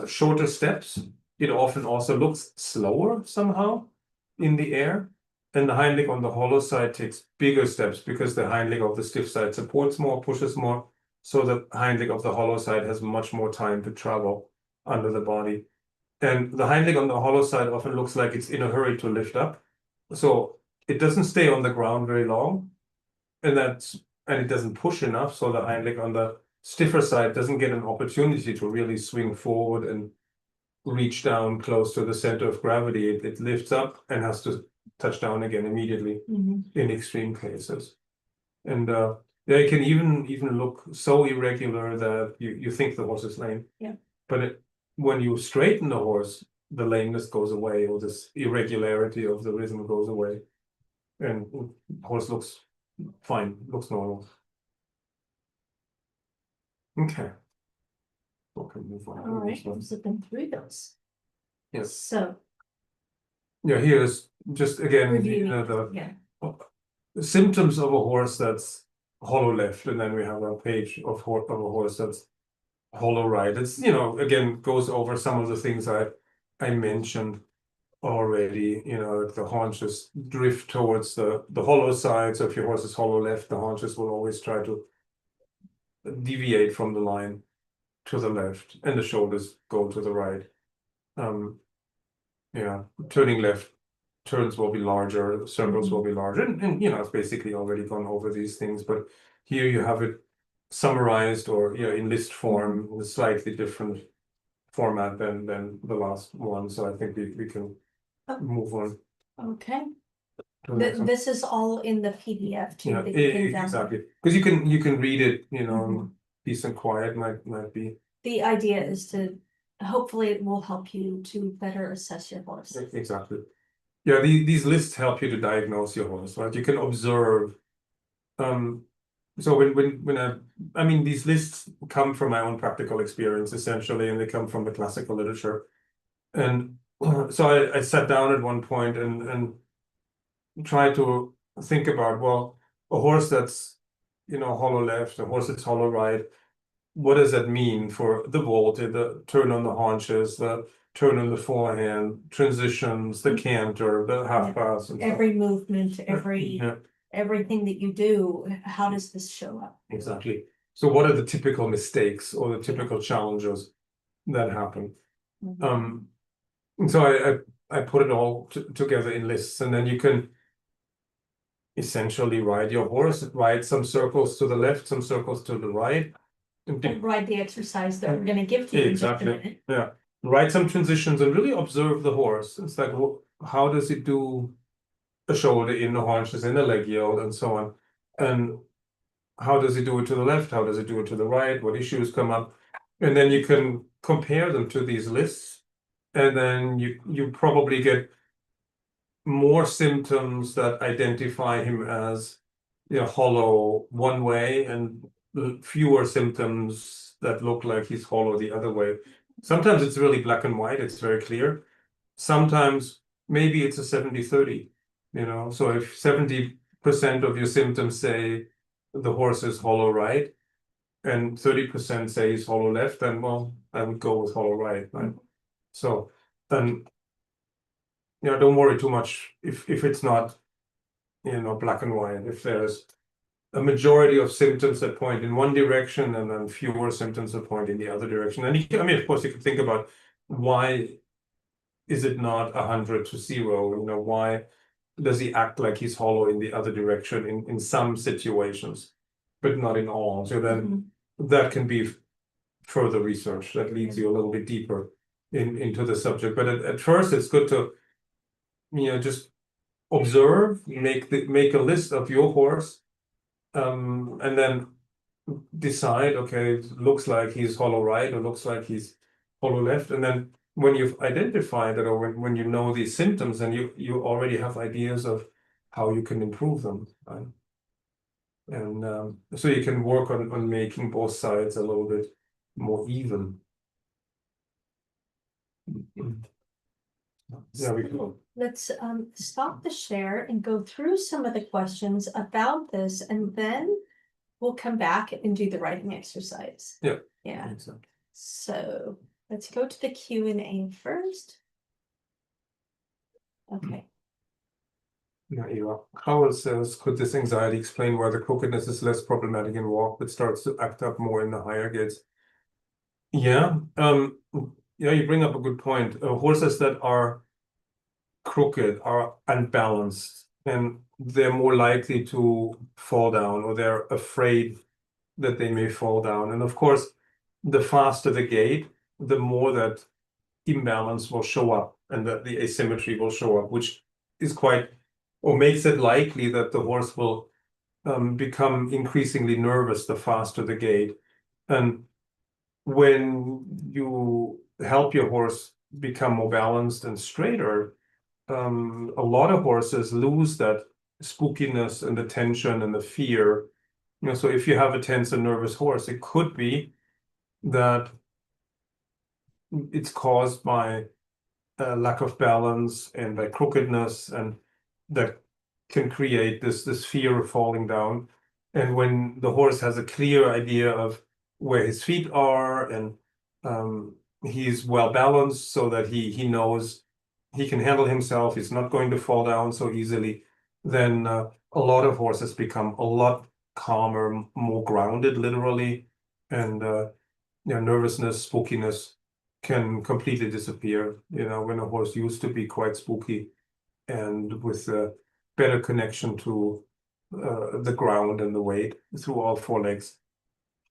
shorter steps. It often also looks slower somehow in the air. And the hind leg on the hollow side takes bigger steps because the hind leg of the stiff side supports more, pushes more. So the hind leg of the hollow side has much more time to travel under the body. And the hind leg on the hollow side often looks like it's in a hurry to lift up. So it doesn't stay on the ground very long. And it doesn't push enough. So the hind leg on the stiffer side doesn't get an opportunity to really swing forward and reach down close to the center of gravity. It lifts up and has to touch down again immediately in extreme cases. And it can even look so irregular that you think the horse is lame. Yeah. But when you straighten the horse, the lameness goes away, or this irregularity of the rhythm goes away, and the horse looks fine, looks normal. Okay. Okay, move on. All right, I'm zipping through those. Yes. So Yeah, here's just again reviewing, the symptoms of a horse that's hollow left, and then we have a page of a horse that's hollow right. It's, again, goes over some of the things I mentioned already. The haunches drift towards the hollow side. So if your horse is hollow left, the haunches will always try to deviate from the line to the left, and the shoulders go to the right. Turning left, turns will be larger, circles will be larger, and it's basically already gone over these things, but here you have it summarized, or in list form, in a slightly different format than the last one. So I think we can move on. Okay. This is all in the PDF too. Yeah, that you can download. exactly, because you can read it, peace and quiet might be. The idea is to hopefully it will help you to better assess your horse. Exactly. Yeah, these lists help you to diagnose your horse, right? You can observe. So when I mean, these lists come from my own practical experience essentially, and they come from the classical literature. And so I sat down at one point and tried to think about, well, a horse that's hollow left, a horse that's hollow right. What does that mean for the vault, the turn on the haunches, the turn on the forehand, transitions, the canter, the half pass, and every movement, everything that you do, how does this show up? Exactly. So what are the typical mistakes or the typical challenges that happen? And so I put it all together in lists, and then you can essentially ride your horse, ride some circles to the left, some circles to the right. And ride the exercise that we're going to give to you in just a minute. Yeah. Write some transitions and really observe the horse. It's like, how does it do a shoulder in, the haunches in, the leg yield, and so on? And how does it do it to the left? How does it do it to the right? What issues come up? And then you can compare them to these lists. And then you probably get more symptoms that identify him as hollow one way, and fewer symptoms that look like he's hollow the other way. Sometimes it's really black and white, it's very clear. Sometimes maybe it's a 70-30, so if 70% of your symptoms say the horse is hollow right and 30% say he's hollow left, then well, I would go with hollow right. So then don't worry too much if it's not black and white. If there's a majority of symptoms that point in one direction and then fewer symptoms that point in the other direction. And of course, you could think about why is it not 100 to 0? Why does he act like he's hollow in the other direction in some situations, but not in all? So then that can be further research that leads you a little bit deeper into the subject. But at first, it's good to just observe, make a list of your horse. And then decide, okay, it looks like he's hollow right, or looks like he's hollow left. And then when you've identified it, or when you know these symptoms, then you already have ideas of how you can improve them. Right? And so you can work on making both sides a little bit more even. Yeah, we can. Let's stop the share and go through some of the questions about this, and then we'll come back and do the writing exercise. Yeah. Yeah. So let's go to the Q&A first. Okay. Yeah, Eva. Howell says, could this anxiety explain why the crookedness is less problematic in walk, but starts to act up more in the higher gaits? Yeah. Yeah, you bring up a good point. Horses that are crooked are unbalanced, and they're more likely to fall down, or they're afraid that they may fall down. And of course, the faster the gait, the more that imbalance will show up and that the asymmetry will show up, which is quite, or makes it likely that the horse will become increasingly nervous the faster the gait. And when you help your horse become more balanced and straighter, a lot of horses lose that spookiness and the tension and the fear. So if you have a tense and nervous horse, it could be that it's caused by lack of balance and by crookedness, and that can create this fear of falling down. And when the horse has a clear idea of where his feet are, and he's well balanced so that he knows he can handle himself, he's not going to fall down so easily, then a lot of horses become a lot calmer, more grounded, literally, and nervousness, spookiness can completely disappear. When a horse used to be quite spooky, and with a better connection to the ground and the weight through all four legs,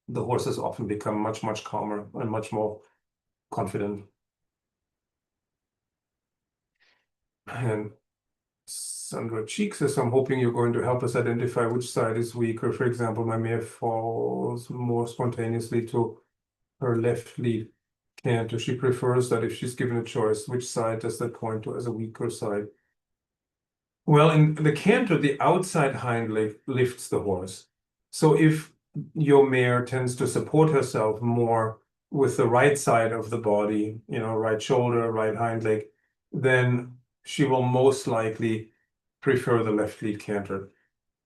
the horses often become much, much calmer and much more confident. And Sandra Cheek says, I'm hoping you're going to help us identify which side is weaker. For example, my mare falls more spontaneously to her left lead canter. She prefers that if she's given a choice, which side does that point to as a weaker side? Well, in the canter, the outside hind leg lifts the horse. So if your mare tends to support herself more with the right side of the body, right shoulder, right hind leg, then she will most likely prefer the left lead canter.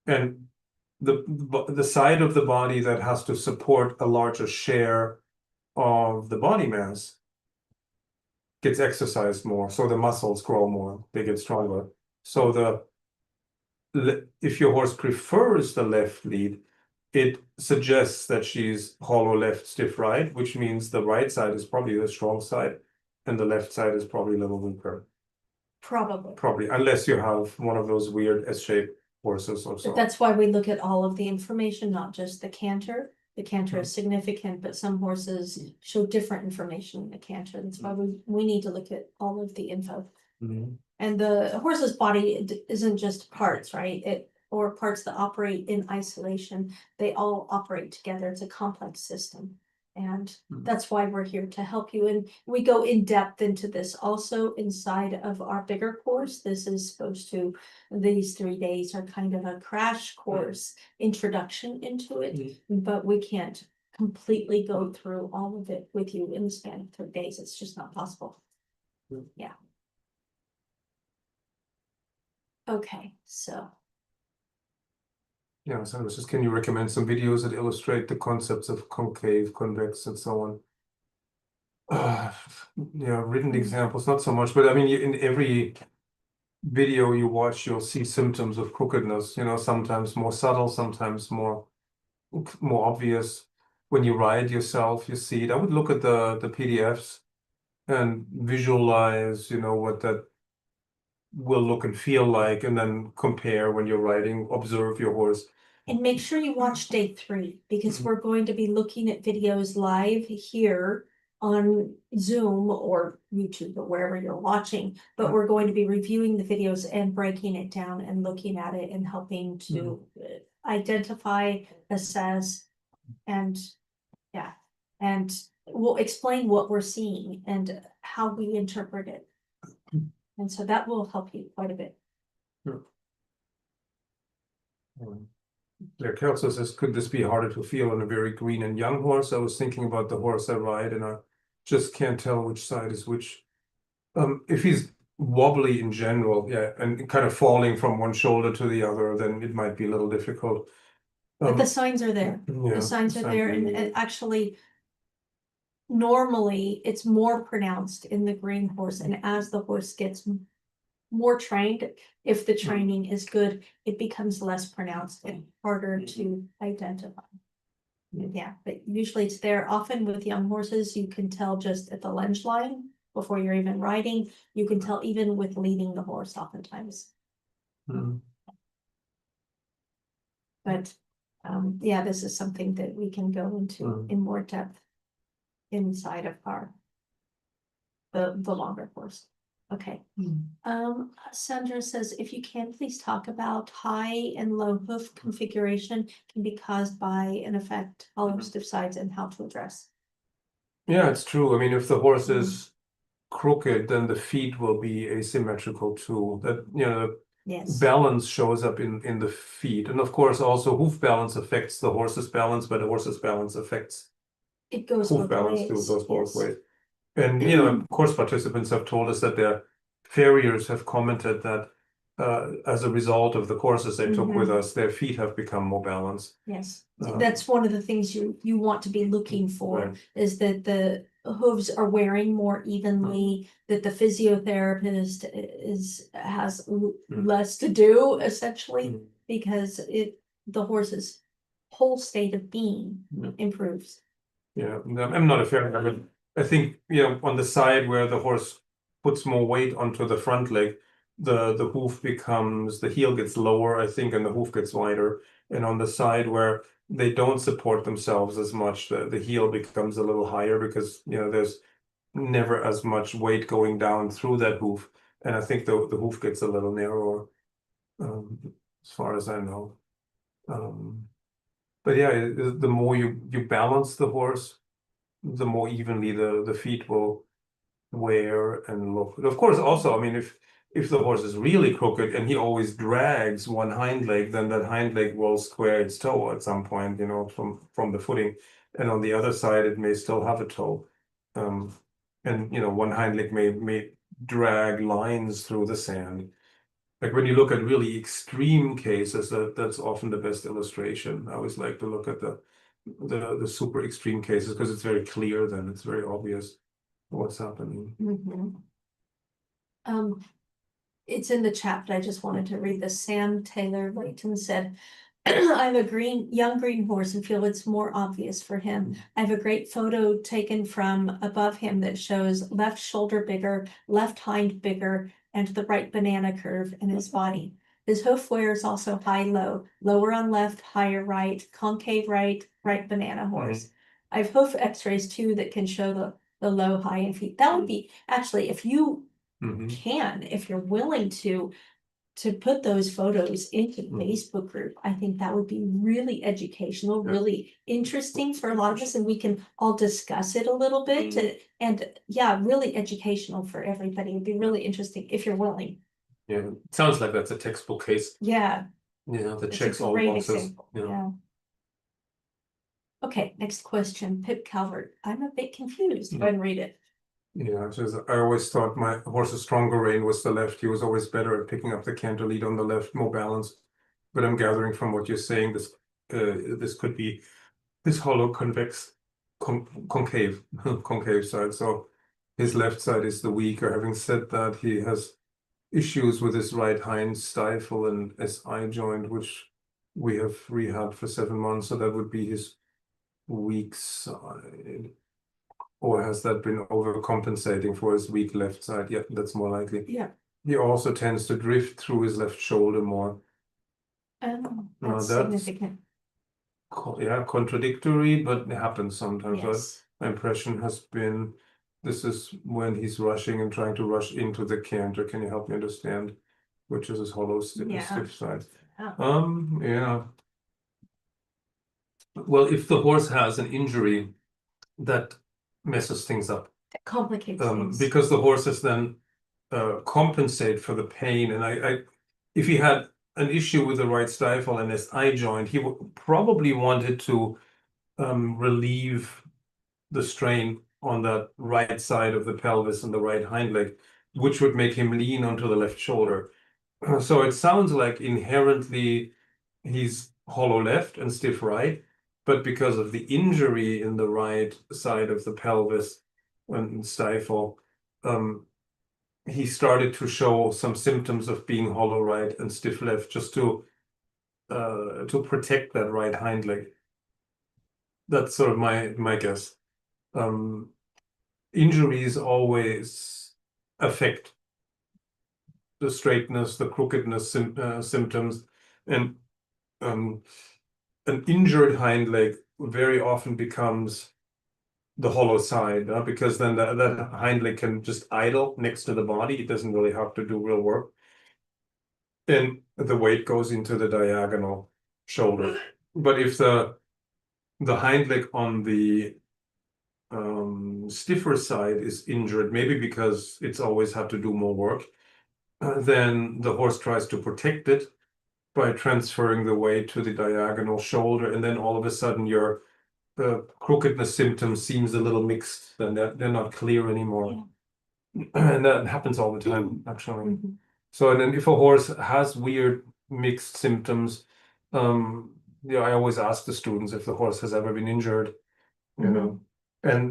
And the side of the body that has to support a larger share of the body mass gets exercised more, so the muscles grow more, they get stronger. So if your horse prefers the left lead, it suggests that she's hollow left, stiff right, which means the right side is probably the strong side, and the left side is probably a little weaker. Probably, unless you have one of those weird S-shaped horses or so. But that's why we look at all of the information, not just the canter. The canter is significant, but some horses show different information in the canter. That's why we need to look at all of the info. And the horse's body isn't just parts, right? Or parts that operate in isolation. They all operate together. It's a complex system. And that's why we're here to help you. And we go in depth into this also inside of our bigger course. This is these 3 days are kind of a crash course introduction into it, but we can't completely go through all of it with you in the span of 3 days. It's just not possible. Yeah. Okay, so. Yeah, so just can you recommend some videos that illustrate the concepts of concave, convex, and so on? Yeah, written examples, not so much, but I mean, in every video you watch, you'll see symptoms of crookedness, sometimes more subtle, sometimes more obvious. When you ride yourself, you see it. I would look at the PDFs and visualize, what that will look and feel like, and then compare when you're riding, observe your horse. And make sure you watch day 3, because we're going to be looking at videos live here on Zoom or YouTube or wherever you're watching, but we're going to be reviewing the videos and breaking it down and looking at it and helping to identify, assess, and we'll explain what we're seeing and how we interpret it. And so that will help you quite a bit. Yeah, Kelso says, could this be harder to feel on a very green and young horse? I was thinking about the horse I ride, and I just can't tell which side is which. If he's wobbly in general, yeah, and kind of falling from one shoulder to the other, then it might be a little difficult. But the signs are there. Yeah, the signs are there, and actually, normally it's more pronounced in the green horse, and as the horse gets more trained, if the training is good, it becomes less pronounced and harder to identify. Yeah, but usually it's there. Often with young horses, you can tell just at the lunge line before you're even riding. You can tell even with leading the horse oftentimes. But Yeah, this is something that we can go into in more depth inside of our the longer course. Okay. Sandra says, if you can, please talk about high and low hoof configuration can be caused by an effect, hollow stiff sides, and how to address. Yeah, it's true. I mean, if the horse is crooked, then the feet will be asymmetrical too. That, you know, Yes. balance shows up in the feet. And of course, also hoof balance affects the horse's balance, but the horse's balance affects It goes hoof both balance ways. too, goes both Yes. ways. And, you know, course participants have told us that their farriers have commented that as a result of the courses they took with us, their feet have become more balanced. Yes, that's one of the things you want to be looking for, is that the hooves are wearing more evenly, that the physiotherapist has less to do essentially, because the horse's whole state of being improves. Yeah, I'm not a farrier, but I think, you know, on the side where the horse puts more weight onto the front leg, the hoof becomes, the heel gets lower, I think, and the hoof gets wider. And on the side where they don't support themselves as much, the heel becomes a little higher because, you know, there's never as much weight going down through that hoof. And I think the hoof gets a little narrower, as far as I know. But yeah, the more you balance the horse, the more evenly the feet will wear and look. Of course, also, I mean, if the horse is really crooked and he always drags one hind leg, then that hind leg will square its toe at some point, you know, from the footing. And on the other side, it may still have a toe. And, you know, one hind leg may drag lines through the sand. Like when you look at really extreme cases, that's often the best illustration. I always like to look at the super extreme cases because it's very clear, then it's very obvious what's happening. It's in the chat, but I just wanted to read this. Sam Taylor Layton said, I have a young green horse and feel it's more obvious for him. I have a great photo taken from above him that shows left shoulder bigger, left hind bigger, and the right banana curve in his body. His hoof wear is also high-low, lower on left, higher right, concave right, right banana horse. I have hoof x-rays too that can show the low, high, and feet. That would be, actually, if you can, if you're willing to put those photos into the Facebook group, I think that would be really educational, really interesting for a lot of us, and we can all discuss it a little bit. And yeah, really educational for everybody. It'd be really interesting if you're willing. Yeah, it sounds like that's a textbook case. Yeah. Yeah, that checks all boxes. Yeah. Okay, next question. Pip Calvert. I'm a bit confused. Go ahead and read it. Yeah, just, I always thought my horse's stronger rein was the left. He was always better at picking up the canter lead on the left, more balanced. But I'm gathering from what you're saying, this could be his hollow convex concave side. So his left side is the weaker. Having said that, he has issues with his right hind stifle and SI joint, which we have rehabbed for 7 months. So that would be his weak side. Or has that been overcompensating for his weak left side? Yeah, that's more likely. Yeah. He also tends to drift through his left shoulder more. That's significant. Yeah, contradictory, but it happens sometimes. Yes. My impression has been this is when he's rushing and trying to rush into the canter. Can you help me understand which is his hollow stiff side? Yeah. Well, if the horse has an injury, that messes things up. That complicates things. Because the horses then compensate for the pain. And if he had an issue with the right stifle and his eye joint, he would probably wanted to relieve the strain on that right side of the pelvis and the right hind leg, which would make him lean onto the left shoulder. So it sounds like inherently he's hollow left and stiff right, but because of the injury in the right side of the pelvis and stifle, he started to show some symptoms of being hollow right and stiff left, just to protect that right hind leg. That's sort of my guess. Injuries always affect the straightness, the crookedness symptoms, and an injured hind leg very often becomes the hollow side, because then that hind leg can just idle next to the body. It doesn't really have to do real work. And the weight goes into the diagonal shoulder. But if the hind leg on the stiffer side is injured, maybe because it's always had to do more work, then the horse tries to protect it by transferring the weight to the diagonal shoulder, and then all of a sudden your crookedness symptoms seems a little mixed, then they're not clear anymore. And that happens all the time, actually. So, and then if a horse has weird mixed symptoms, I always ask the students if the horse has ever been injured, and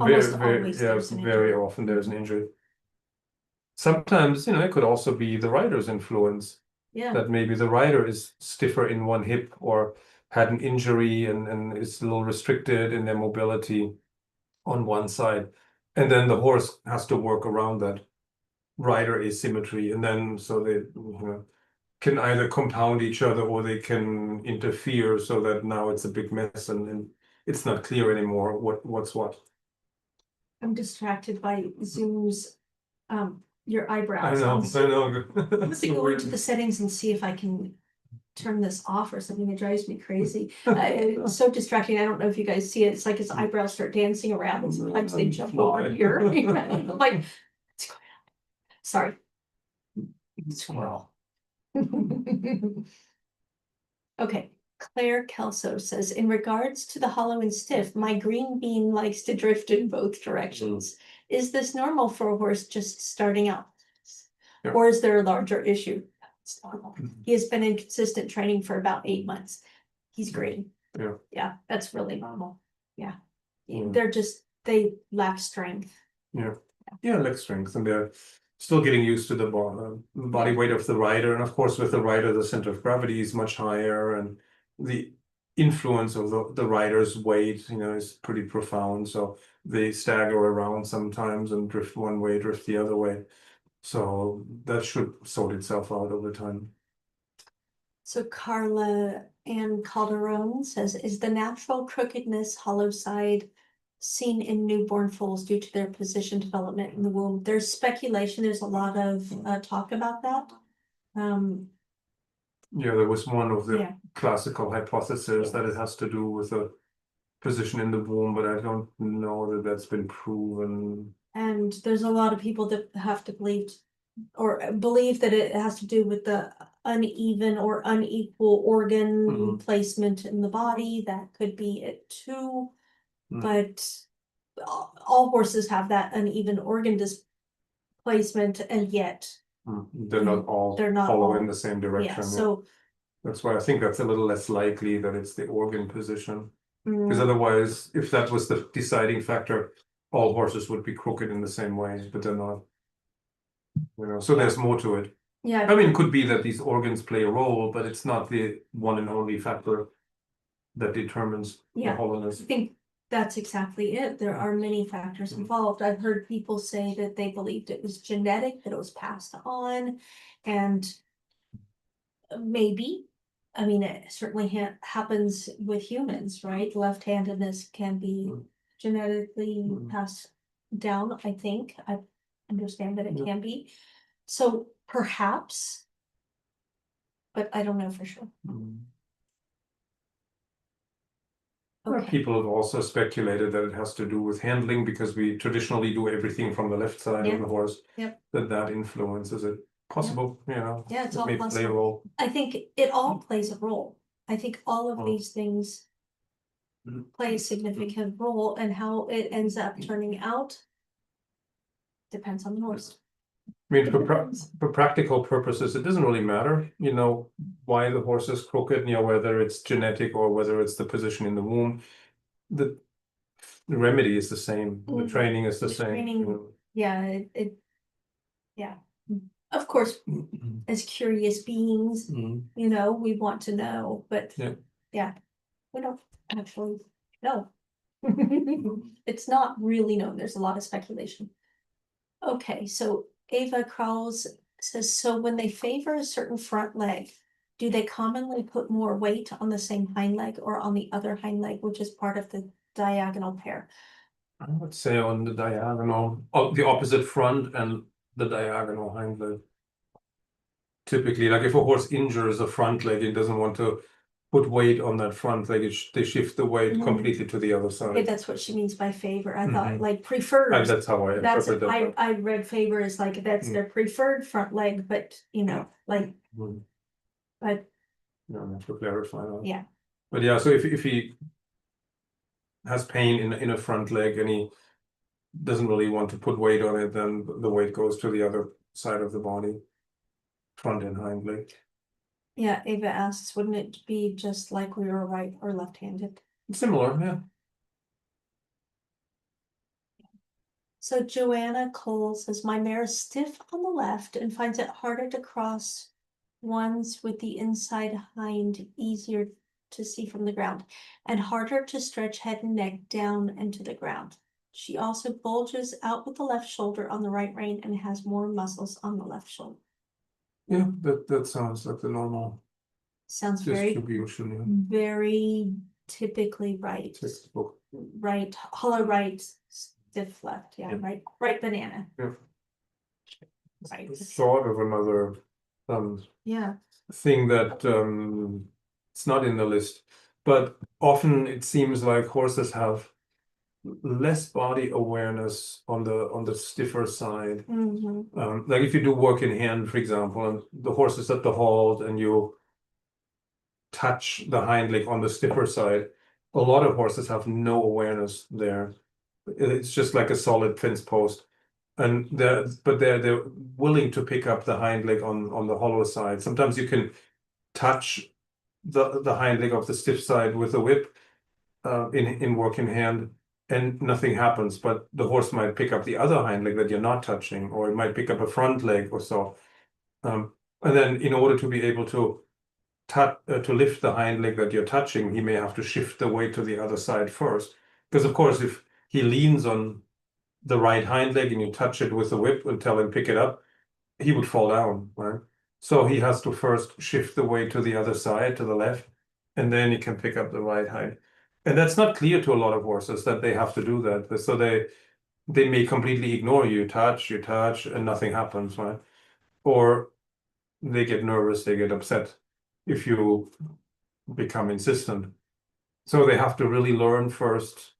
Almost very, always yeah, there's an very injury. often there's an injury. Sometimes, it could also be the rider's influence. Yeah. That maybe the rider is stiffer in one hip or had an injury and is a little restricted in their mobility on one side. And then the horse has to work around that rider asymmetry. And then so they can either compound each other or they can interfere so that now it's a big mess and it's not clear anymore what's what. I'm distracted by Zoom's your eyebrows. I know. Let me go into the settings and see if I can turn this off or something. It drives me crazy. It's so distracting. I don't know if you guys see it. It's like his eyebrows start dancing around and sometimes they jump over here. I'm like, what's going on? Sorry. Squirrel. Okay. Claire Kelso says, in regards to the hollow and stiff, my green bean likes to drift in both directions. Is this normal for a horse just starting out? Yeah. Or is there a larger issue? It's normal. He has been in consistent training for about 8 months. He's green. Yeah. Yeah, that's really normal. Yeah. They lack strength. Yeah, leg strength, and they're still getting used to the body weight of the rider. And of course, with the rider, the center of gravity is much higher, and the influence of the rider's weight, is pretty profound. So they stagger around sometimes and drift one way, drift the other way. So that should sort itself out over time. So Carla Ann Calderon says, is the natural crookedness hollow side seen in newborn foals due to their position development in the womb? There's speculation. There's a lot of talk about that. Yeah, there was one of the classical hypotheses that it has to do with a position in the womb, but I don't know that that's been proven. And there's a lot of people that have to believe that it has to do with the uneven or unequal organ placement in the body. That could be it too. But all horses have that uneven organ displacement, and yet they're not all following the same direction. Yeah, so that's why I think that's a little less likely that it's the organ position. Because otherwise, if that was the deciding factor, all horses would be crooked in the same way, but they're not. So there's more to it. Yeah. I mean, it could be that these organs play a role, but it's not the one and only factor that determines the hollowness. I think that's exactly it. There are many factors involved. I've heard people say that they believed it was genetic, that it was passed on, and maybe. I mean, it certainly happens with humans, right? Left-handedness can be genetically passed down, I think. I understand that it can be. So perhaps, but I don't know for sure. Okay. People have also speculated that it has to do with handling, because we traditionally do everything from the left side of the horse. That influences it. Possible, Yeah, it's all play a role. I think it all plays a role. I think all of these things play a significant role, and how it ends up turning out depends on the horse. I mean, for practical purposes, it doesn't really matter, why the horse is crooked, whether it's genetic or whether it's the position in the womb. The remedy is the same. The training is the same. Yeah, of course, as curious beings, we want to know, but we don't actually know. It's not really known. There's a lot of speculation. Okay, so Ava Krauss says, so when they favor a certain front leg, do they commonly put more weight on the same hind leg or on the other hind leg, which is part of the diagonal pair? I would say on the diagonal, the opposite front and the diagonal hind leg. Typically, like if a horse injures a front leg, it doesn't want to put weight on that front leg, they shift the weight Mhm. completely to the other Okay, side. that's what she means by favor. I thought Mhm. like prefers. That's how I That's, interpret that. I read favor as like, that's Mm. their preferred front leg, but you know, like, Mm. but Yeah, I have to clarify that. yeah. But yeah, so if he has pain in a front leg and he doesn't really want to put weight on it, then the weight goes to the other side of the body, front and hind leg. Yeah, Ava asks, wouldn't it be just like we were right or left-handed? Similar, yeah. So Joanna Cole says, my mare is stiff on the left and finds it harder to cross ones with the inside hind easier to see from the ground and harder to stretch head and neck down and to the ground. She also bulges out with the left shoulder on the right rein and has more muscles on the left shoulder. Yeah, that sounds like the normal Sounds very, distribution. Yeah. very typically right. Textbook. Right, hollow right, stiff left, yeah, Yeah. right banana. Yeah. Right, Thought of another yeah. thing that it's not in the list, but often it seems like horses have less body awareness on the stiffer side. Mhm. Like if you do work in hand, for example, and the horse is at the halt and you touch the hind leg on the stiffer side, a lot of horses have no awareness there. It's just like a solid fence post. And they're willing to pick up the hind leg on the hollow side. Sometimes you can touch the hind leg of the stiff side with a whip in work in hand, and nothing happens. But the horse might pick up the other hind leg that you're not touching, or it might pick up a front leg or so. And then, in order to be able to lift the hind leg that you're touching, he may have to shift the weight to the other side first. Because of course, if he leans on the right hind leg and you touch it with a whip and tell him pick it up, he would fall down, right? So he has to first shift the weight to the other side, to the left, and then he can pick up the right hind. And that's not clear to a lot of horses that they have to do that. So they may completely ignore you touch, and nothing happens, right? Or they get nervous, they get upset if you become insistent. So they have to really learn first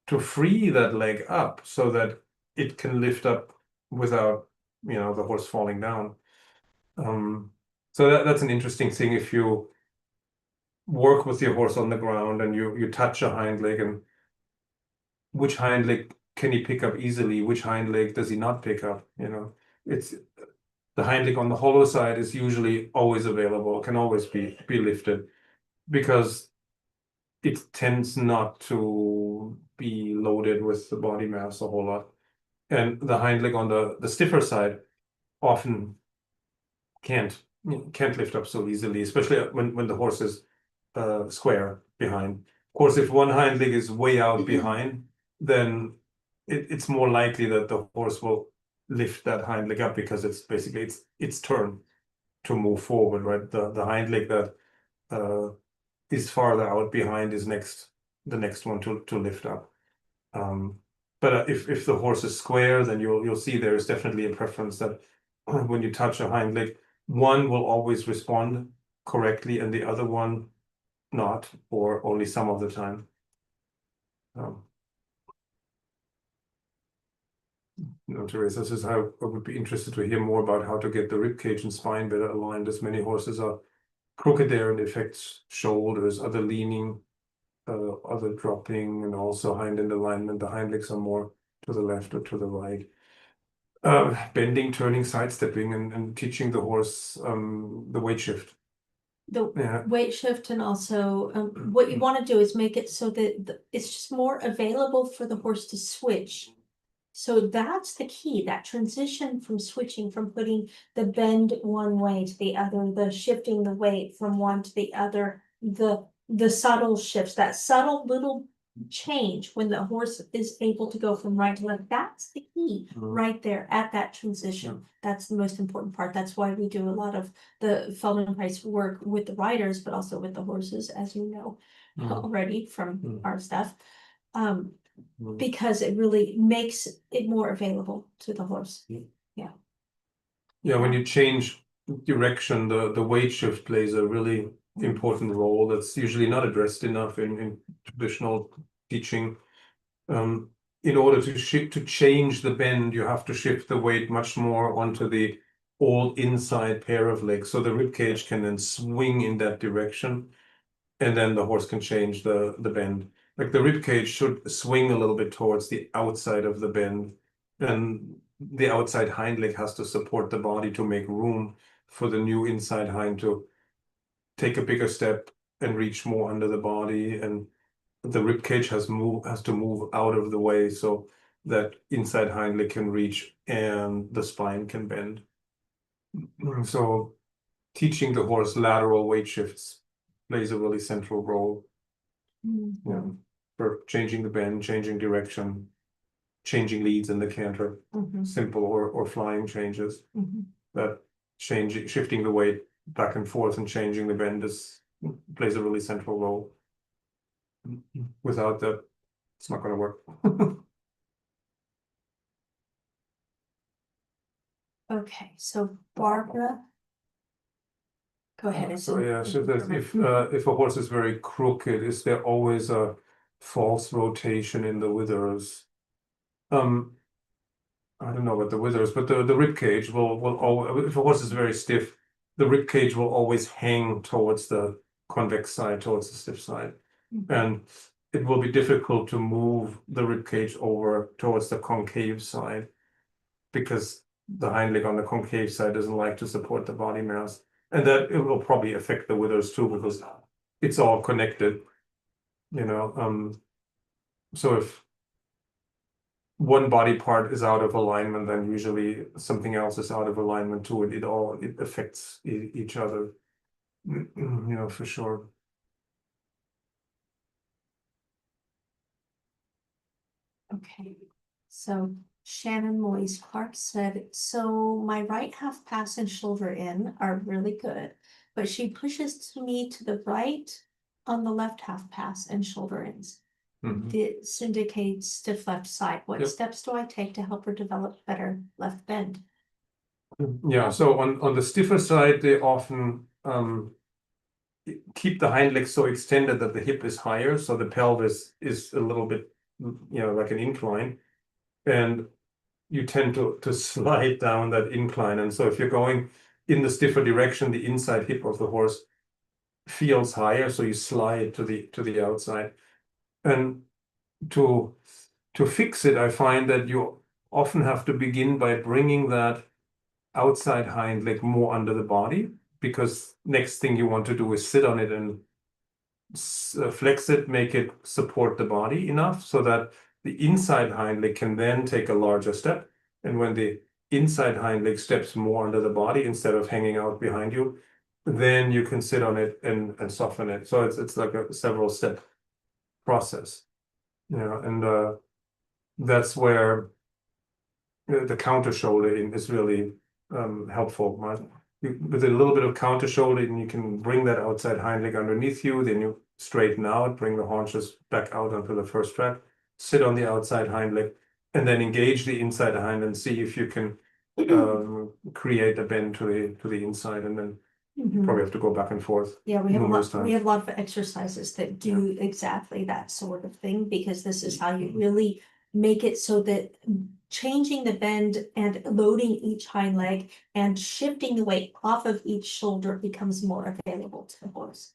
to free that leg up so that it can lift up without, the horse falling down. So that's an interesting thing. If you work with your horse on the ground and you touch a hind leg, and which hind leg can he pick up easily? Which hind leg does he not pick up? It's the hind leg on the hollow side is usually always available, can always be lifted, because it tends not to be loaded with the body mass a whole lot. And the hind leg on the stiffer side often can't lift up so easily, especially when the horse is square behind. Of course, if one hind leg is way out behind, then it's more likely that the horse will lift that hind leg up, because it's basically its turn to move forward, right? The hind leg that is farther out behind is the next one to lift up. But if the horse is square, then you'll see there is definitely a preference that when you touch a hind leg, one will always respond correctly and the other one not, or only some of the time. Teresa says, I would be interested to hear more about how to get the rib cage and spine better aligned, as many horses are crooked there and affects shoulders, other leaning, other dropping, and also hind end alignment. The hind legs are more to the left or to the right. Bending, turning, sidestepping, and teaching the horse the weight shift. The weight shift, and also what you want to do is make it so that it's just more available for the horse to switch. So that's the key, that transition from switching, from putting the bend one way to the other, the shifting the weight from one to the other, the subtle shifts, that subtle little change when the horse is able to go from right to left. That's the key right there at that transition. That's the most important part. That's why we do a lot of the Feldenkrais work with the riders, but also with the horses, as you know already from our stuff. Because it really makes it more available to the horse. Yeah, when you change direction, the weight shift plays a really important role that's usually not addressed enough in traditional teaching. In order to change the bend, you have to shift the weight much more onto the old inside pair of legs, so the rib cage can then swing in that direction, and then the horse can change the bend. Like the rib cage should swing a little bit towards the outside of the bend, and the outside hind leg has to support the body to make room for the new inside hind to take a bigger step and reach more under the body, and the rib cage has to move out of the way so that inside hind leg can reach and the spine can bend. So teaching the horse lateral weight shifts plays a really central role. For changing the bend, changing direction, changing leads in the canter, simple or flying changes. That shifting the weight back and forth and changing the bend plays a really central role. Without that, it's not going to work. Okay, so Barbara, go ahead. So if a horse is very crooked, is there always a false rotation in the withers? I don't know about the withers, but the rib cage will always, if a horse is very stiff, the rib cage will always hang towards the convex side, towards the stiff side, and it will be difficult to move the rib cage over towards the concave side because the hind leg on the concave side doesn't like to support the body mass, and that it will probably affect the withers too because it's all connected, you know. So if one body part is out of alignment, then usually something else is out of alignment too, and it affects each other, you know, for sure. Okay, so Shannon Moise Clark said, so my right half pass and shoulder in are really good, but she pushes me to the right on the left half pass and shoulder ins. This indicates stiff left side. What steps do I take to help her develop better left bend? Yeah, so on the stiffer side, they often keep the hind leg so extended that the hip is higher, so the pelvis is a little bit, you know, like an incline, and you tend to slide down that incline. And so if you're going in the stiffer direction, the inside hip of the horse feels higher, so you slide to the outside. And to fix it, I find that you often have to begin by bringing that outside hind leg more under the body, because next thing you want to do is sit on it and flex it, make it support the body enough so that the inside hind leg can then take a larger step. And when the inside hind leg steps more under the body instead of hanging out behind you, then you can sit on it and soften it. So it's like a several step process, you know, and that's where the counter shouldering is really helpful, right? With a little bit of counter shouldering, you can bring that outside hind leg underneath you, then you straighten out, bring the haunches back out onto the first track, sit on the outside hind leg, and then engage the inside hind and see if you can create a bend to the inside, and then you probably have to go back and forth. Yeah, we have a lot of exercises that do exactly that sort of thing, because this is how you really make it so that changing the bend and loading each hind leg and shifting the weight off of each shoulder becomes more available to the horse.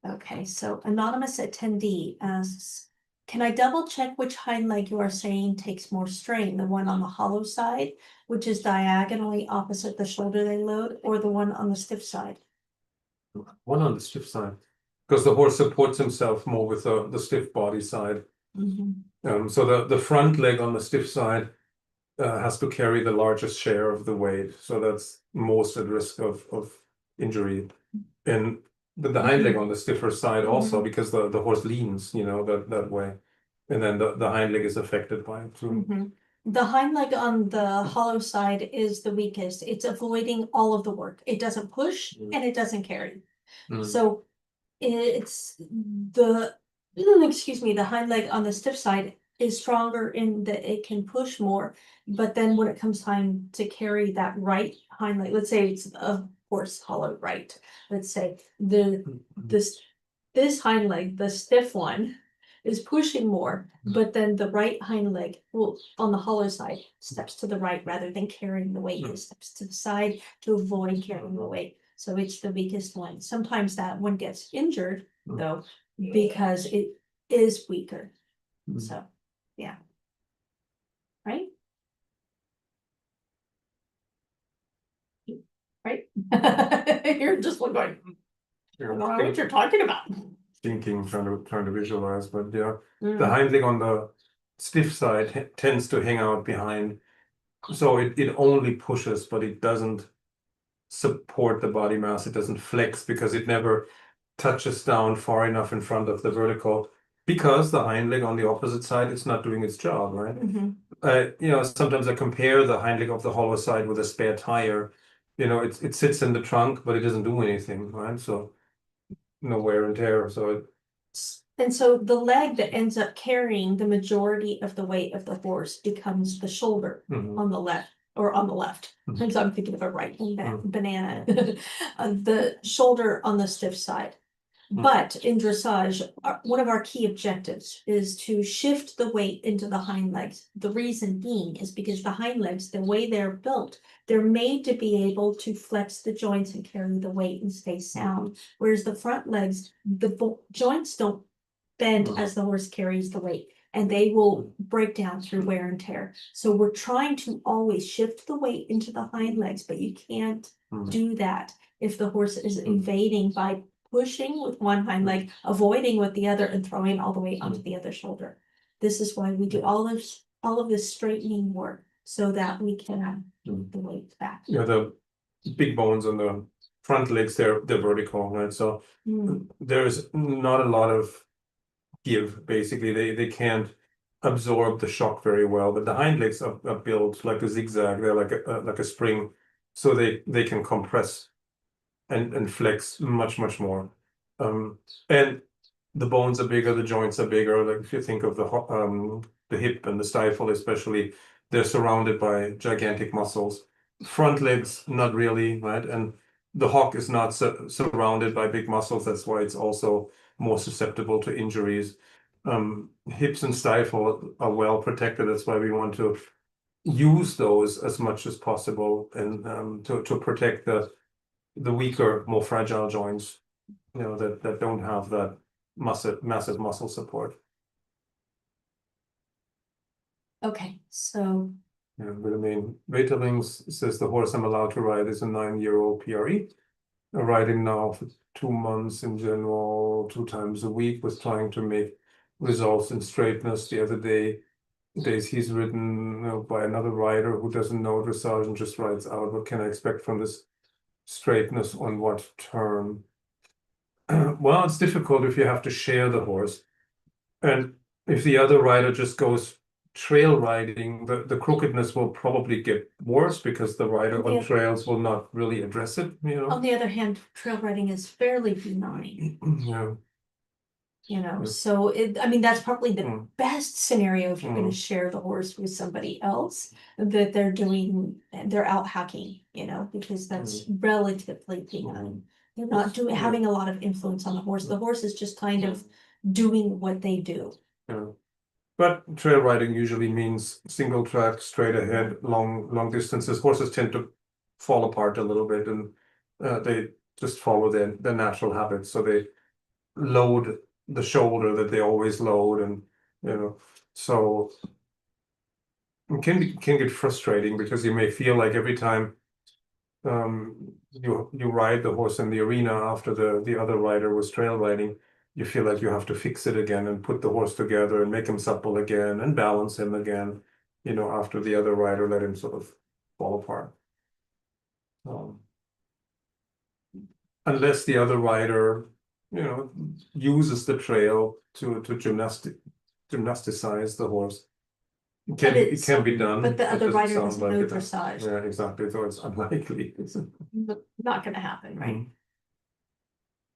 Okay, so anonymous attendee asks, can I double check which hind leg you are saying takes more strain, the one on the hollow side, which is diagonally opposite the shoulder they load, or the one on the stiff side? One on the stiff side, because the horse supports himself more with the stiff body side. So the front leg on the stiff side has to carry the largest share of the weight, so that's most at risk of injury. And the hind leg on the stiffer side also, because the horse leans, that way. And then the hind leg is affected by it too. The hind leg on the hollow side is the weakest. It's avoiding all of the work. It doesn't push and it doesn't carry. So it's the hind leg on the stiff side is stronger in that it can push more, but then when it comes time to carry that right hind leg, let's say it's a horse hollow right, let's say this hind leg, the stiff one, is pushing more, but then the right hind leg will on the hollow side steps to the right rather than carrying the weight. It steps to the side to avoid carrying the weight. So it's the weakest one. Sometimes that one gets injured though, because it is weaker. So yeah. Right? Right? You're just going, I don't know what you're talking about. Thinking, trying to visualize, but yeah, the hind leg on the stiff side tends to hang out behind, so it only pushes, but it doesn't support the body mass. It doesn't flex because it never touches down far enough in front of the vertical, because the hind leg on the opposite side is not doing its job, right? Sometimes I compare the hind leg of the hollow side with a spare tire. It sits in the trunk, but it doesn't do anything, right? So no wear and tear. So the leg that ends up carrying the majority of the weight of the horse becomes the shoulder on the left, or on the left. Because I'm thinking of a right banana. The shoulder on the stiff side. But in dressage, one of our key objectives is to shift the weight into the hind legs. The reason being is because the hind legs, the way they're built, they're made to be able to flex the joints and carry the weight and stay sound. Whereas the front legs, the joints don't bend as the horse carries the weight, and they will break down through wear and tear. So we're trying to always shift the weight into the hind legs, but you can't do that if the horse is evading by pushing with one hind leg, avoiding with the other, and throwing all the weight onto the other shoulder. This is why we do all of this straightening work, so that we can move the weight back. Yeah, the big bones on the front legs, they're vertical, right? So there's not a lot of give. Basically, they can't absorb the shock very well. But the hind legs are built like a zigzag. They're like a spring, so they can compress and flex much more. And the bones are bigger, the joints are bigger. Like if you think of the hip and the stifle especially, they're surrounded by gigantic muscles. Front legs, not really, right? And the hock is not surrounded by big muscles. That's why it's also more susceptible to injuries. Hips and stifle are well protected. That's why we want to use those as much as possible, and to protect the weaker, more fragile joints, that don't have that massive muscle support. Okay, so Yeah, but I mean, Veterlings says the horse I'm allowed to ride is a 9-year-old PRE. Riding now for 2 months in general, 2 times a week, was trying to make results in straightness. The other days he's ridden by another rider who doesn't know dressage and just rides out. What can I expect from this straightness on what term? Well, it's difficult if you have to share the horse. And if the other rider just goes trail riding, the crookedness will probably get worse because the rider on trails will not really address it, On the other hand, trail riding is fairly benign. Yeah. So that's probably the best scenario if you're going to share the horse with somebody else, that they're out hacking, because that's relatively benign. They're not having a lot of influence on the horse. The horse is just kind of doing what they do. Yeah. But trail riding usually means single track, straight ahead, long distances. Horses tend to fall apart a little bit, and they just follow their natural habits. So they load the shoulder that they always load, and so it can get frustrating because you may feel like every time you ride the horse in the arena after the other rider was trail riding, you feel like you have to fix it again and put the horse together and make him supple again and balance him again, after the other rider let him sort of fall apart. unless the other rider, uses the trail to gymnasticize the horse. It can be done. But the it other doesn't rider sound doesn't like know it. dressage. Yeah, exactly. So it's unlikely. Not gonna happen, right?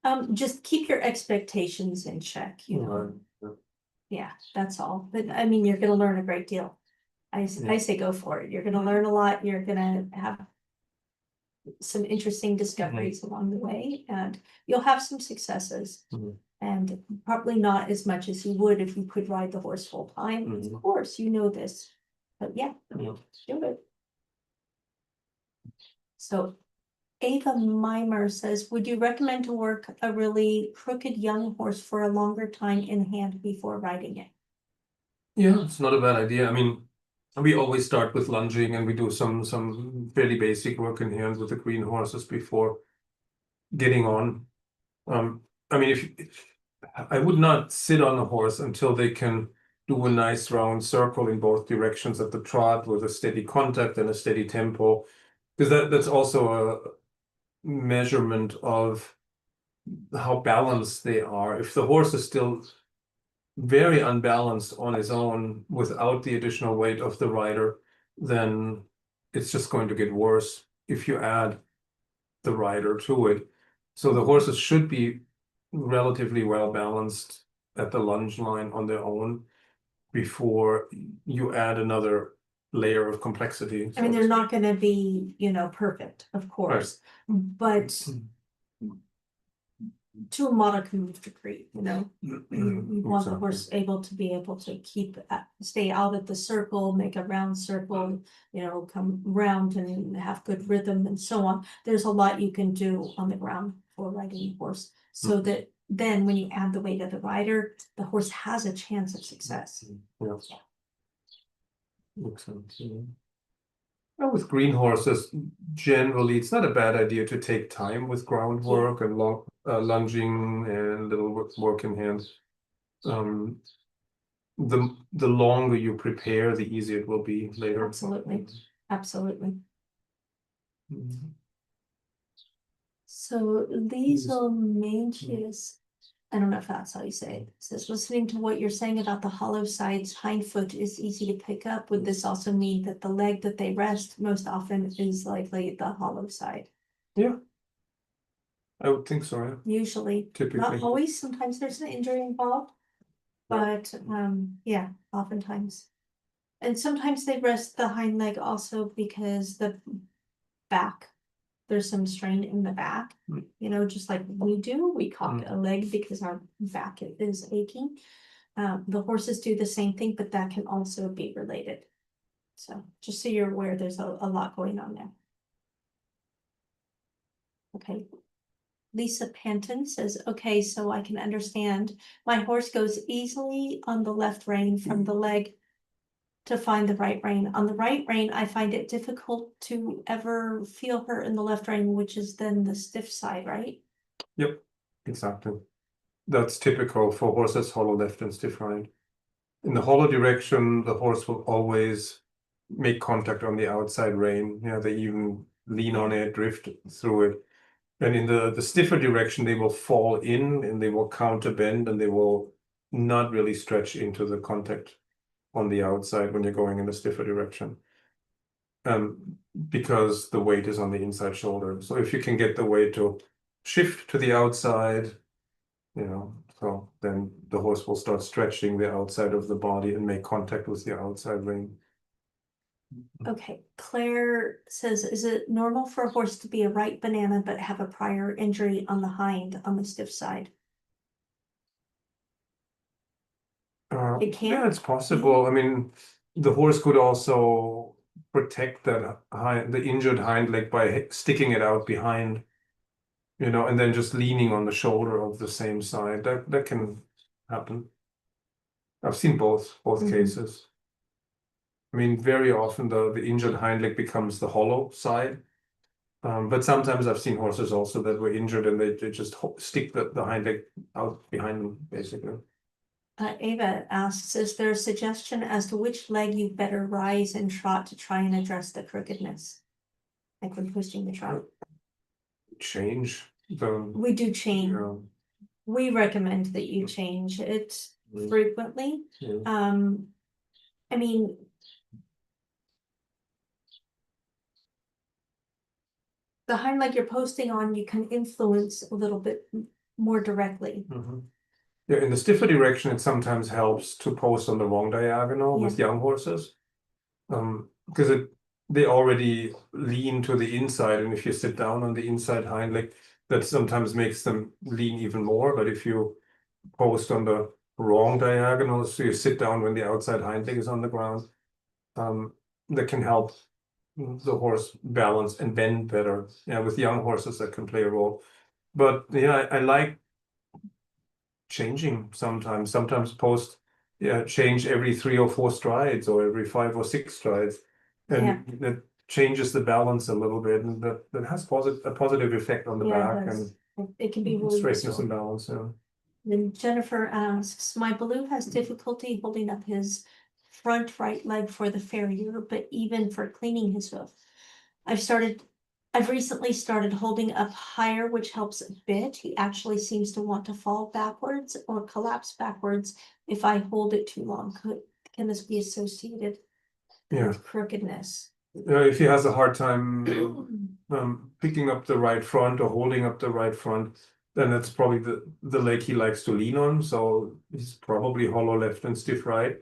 Mhm. Just keep your expectations in check, Right. Yeah, that's all. But I mean, you're gonna learn a great deal. I say go for it. You're gonna learn a lot. You're gonna have some interesting discoveries along the way, and you'll have some successes. Mhm. And probably not as much as you would if you could ride the horse full time. Mhm. Of course, you know this, but yeah, Yeah. do it. So Ava Mimer says, would you recommend to work a really crooked young horse for a longer time in hand before riding it? Yeah, it's not a bad idea. I mean, we always start with lunging, and we do some fairly basic work in hand with the green horses before getting on. I mean, if I would not sit on a horse until they can do a nice round circle in both directions at the trot with a steady contact and a steady tempo, because that's also a measurement of how balanced they are. If the horse is still very unbalanced on his own without the additional weight of the rider, then it's just going to get worse if you add the rider to it. So the horses should be relatively well balanced at the lunge line on their own before you add another layer of complexity. I mean, they're not gonna be, perfect, of course, but to a modicum degree, you want the horse able to keep, stay out of the circle, make a round circle, come round and have good rhythm and so on. There's a lot you can do on the ground for riding a horse, so that then when you add the weight of the rider, the horse has a chance of success. Yeah. Makes sense. Yeah. Well, with green horses, generally, it's not a bad idea to take time with groundwork and lunging and little work in hand. The longer you prepare, the easier it will be later. Absolutely. Absolutely. Mhm. So Liesel Mangius, I don't know if that's how you say it, says, listening to what you're saying about the hollow sides hindfoot is easy to pick up. Would this also mean that the leg that they rest most often is likely the hollow side? Yeah, I would think so. Yeah. Usually, Typically. not always. Sometimes there's an injury involved, but yeah, oftentimes. And sometimes they rest the hind leg also because the back, there's some strain in the back, just like we do. We cock a leg because our back is aching. The horses do the same thing, but that can also be related. So just so you're aware, there's a lot going on there. Okay. Lisa Panton says, okay, so I can understand. My horse goes easily on the left rein from the leg to find the right rein. On the right rein, I find it difficult to ever feel her in the left rein, which is then the stiff side, right? Yep, exactly. That's typical for horses hollow left and stiff right. In the hollow direction, the horse will always make contact on the outside rein. They even lean on it, drift through it. And in the stiffer direction, they will fall in and they will counter bend and they will not really stretch into the contact on the outside when you're going in the stiffer direction. Because the weight is on the inside shoulder. So if you can get the weight to shift to the outside, so then the horse will start stretching the outside of the body and make contact with the outside rein. Okay, Claire says, is it normal for a horse to be a right banana but have a prior injury on the hind on the stiff side? It can. Yeah, it's possible. I mean, the horse could also protect the injured hind leg by sticking it out behind, and then just leaning on the shoulder of the same side. That can happen. I've seen both cases. I mean, very often the injured hind leg becomes the hollow side. But sometimes I've seen horses also that were injured and they just stick the hind leg out behind them, basically. Ava asks, is there a suggestion as to which leg you better rise and trot to try and address the crookedness? Like when twisting the trot. Change. We do change. know, We recommend that you change it frequently. yeah. I mean, the hind leg you're posting on, you can influence a little bit more directly. Yeah, in the stiffer direction, it sometimes helps to post on the wrong diagonal with young horses. Because they already lean to the inside, and if you sit down on the inside hind leg, that sometimes makes them lean even more. But if you post on the wrong diagonal, so you sit down when the outside hind leg is on the ground, that can help the horse balance and bend better. Yeah, with young horses that can play a role. But yeah, I like changing sometimes. Sometimes post, change every 3 or 4 strides or every 5 or 6 strides, and that changes the balance a little bit, and that has a positive effect on the back and it can be really straightness useful. and balance. Yeah. Then Jennifer asks, my Baloo has difficulty holding up his front right leg for the farrier, but even for cleaning his hoof. I've recently started holding up higher, which helps a bit. He actually seems to want to fall backwards or collapse backwards if I hold it too long. Can this be associated with crookedness? If he has a hard time picking up the right front or holding up the right front, then that's probably the leg he likes to lean on. So he's probably hollow left and stiff right.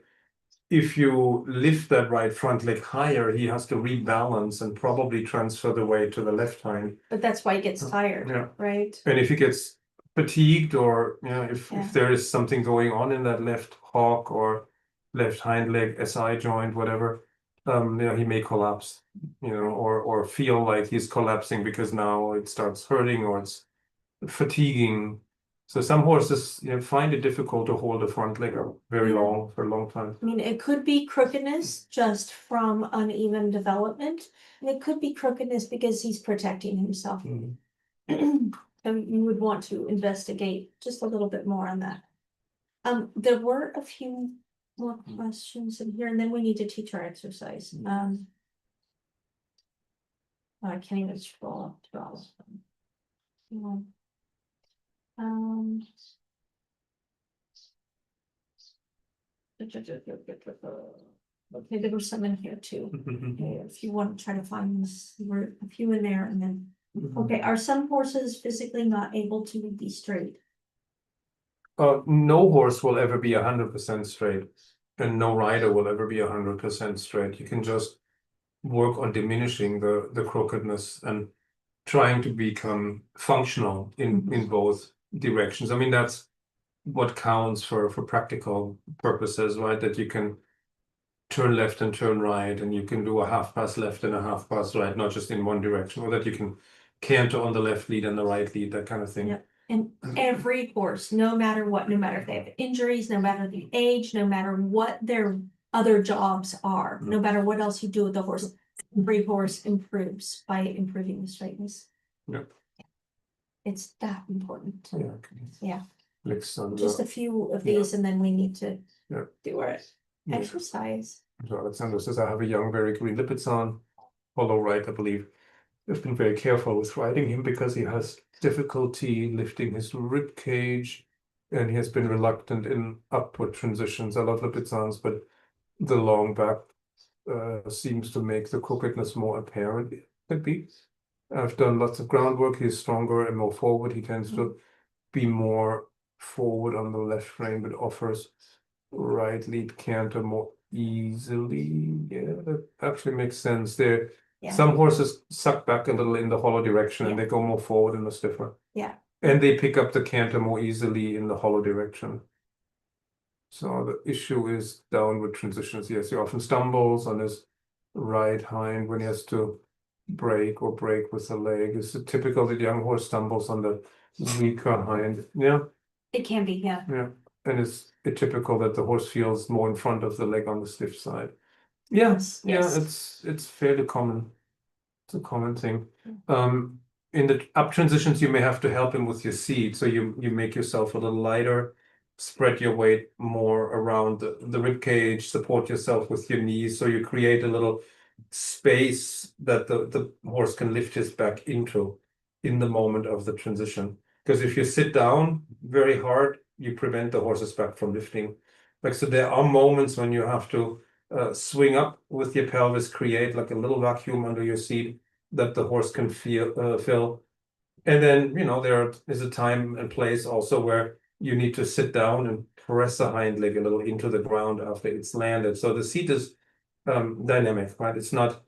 If you lift that right front leg higher, he has to rebalance and probably transfer the weight to the left hind. But that's why he gets tired, right? And if he gets fatigued, or if there is something going on in that left hock or left hind leg, SI joint, whatever, he may collapse, or feel like he's collapsing because now it starts hurting or it's fatiguing. So some horses, find it difficult to hold the front leg up very long for a long time. I mean, it could be crookedness just from uneven development, and it could be crookedness because he's protecting himself. And you would want to investigate just a little bit more on that. There were a few more questions in here, and then we need to teach our exercise. I can't even scroll up to all of them. Okay, there were some in here too. If you want to try to find them, there were a few in there, and then okay, are some horses physically not able to be straight? No horse will ever be 100% straight, and no rider will ever be 100% straight. You can just work on diminishing the crookedness and trying to become functional in both directions. I mean, that's what counts for practical purposes, right? That you can turn left and turn right, and you can do a half pass left and a half pass right, not just in one direction, or that you can canter on the left lead and the right lead, that kind of thing. And every horse, no matter what, no matter if they have injuries, no matter the age, no matter what their other jobs are, no matter what else you do with the horse, every horse improves by improving the straightness. It's that important. Just a few of these, and then we need to do our exercise. So Alexander says, I have a young, very green Lipizzan, hollow right, I believe. I've been very careful with riding him because he has difficulty lifting his rib cage, and he has been reluctant in upward transitions. I love Lipizzans, but the long back seems to make the crookedness more apparent. Could be. I've done lots of groundwork. He's stronger and more forward. He tends to be more forward on the left rein, but offers right lead canter more easily. Yeah, that actually makes sense. Some horses suck back a little in the hollow direction, and they go more forward in the stiffer. And they pick up the canter more easily in the hollow direction. So the issue is downward transitions. Yes, he often stumbles on his right hind when he has to break with the leg. It's typical that young horse stumbles on the weaker hind. It can be, and it's typical that the horse feels more in front of the leg on the stiff side. It's fairly common. It's a common thing. In the up transitions, you may have to help him with your seat, so you make yourself a little lighter, spread your weight more around the rib cage, support yourself with your knees, so you create a little space that the horse can lift his back into. in the moment of the transition. Because if you sit down very hard, you prevent the horse's back from lifting. Like, so there are moments when you have to swing up with your pelvis, create like a little vacuum under your seat that the horse can fill. And then, there is a time and place also where you need to sit down and press the hind leg a little into the ground after it's landed. So the seat is dynamic, right? It's not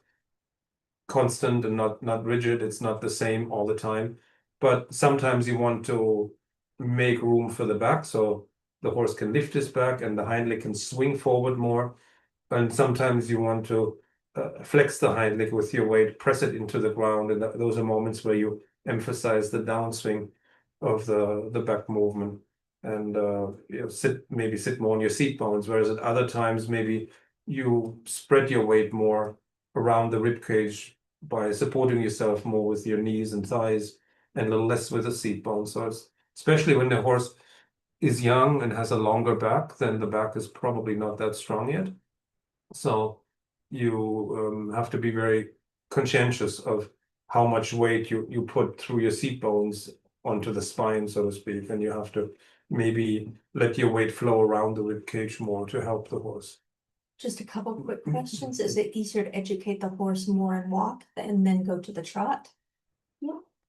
constant and not rigid. It's not the same all the time. But sometimes you want to make room for the back so the horse can lift his back and the hind leg can swing forward more. And sometimes you want to flex the hind leg with your weight, press it into the ground. And those are moments where you emphasize the downswing of the back movement. And maybe sit more on your seat bones, whereas at other times maybe you spread your weight more around the rib cage by supporting yourself more with your knees and thighs and a little less with the seat bone. So it's, especially when the horse is young and has a longer back, then the back is probably not that strong yet. So you have to be very conscientious of how much weight you put through your seat bones onto the spine, so to speak, and you have to maybe let your weight flow around the rib cage more to help the horse. Just a couple quick questions. Is it easier to educate the horse more and walk and then go to the trot?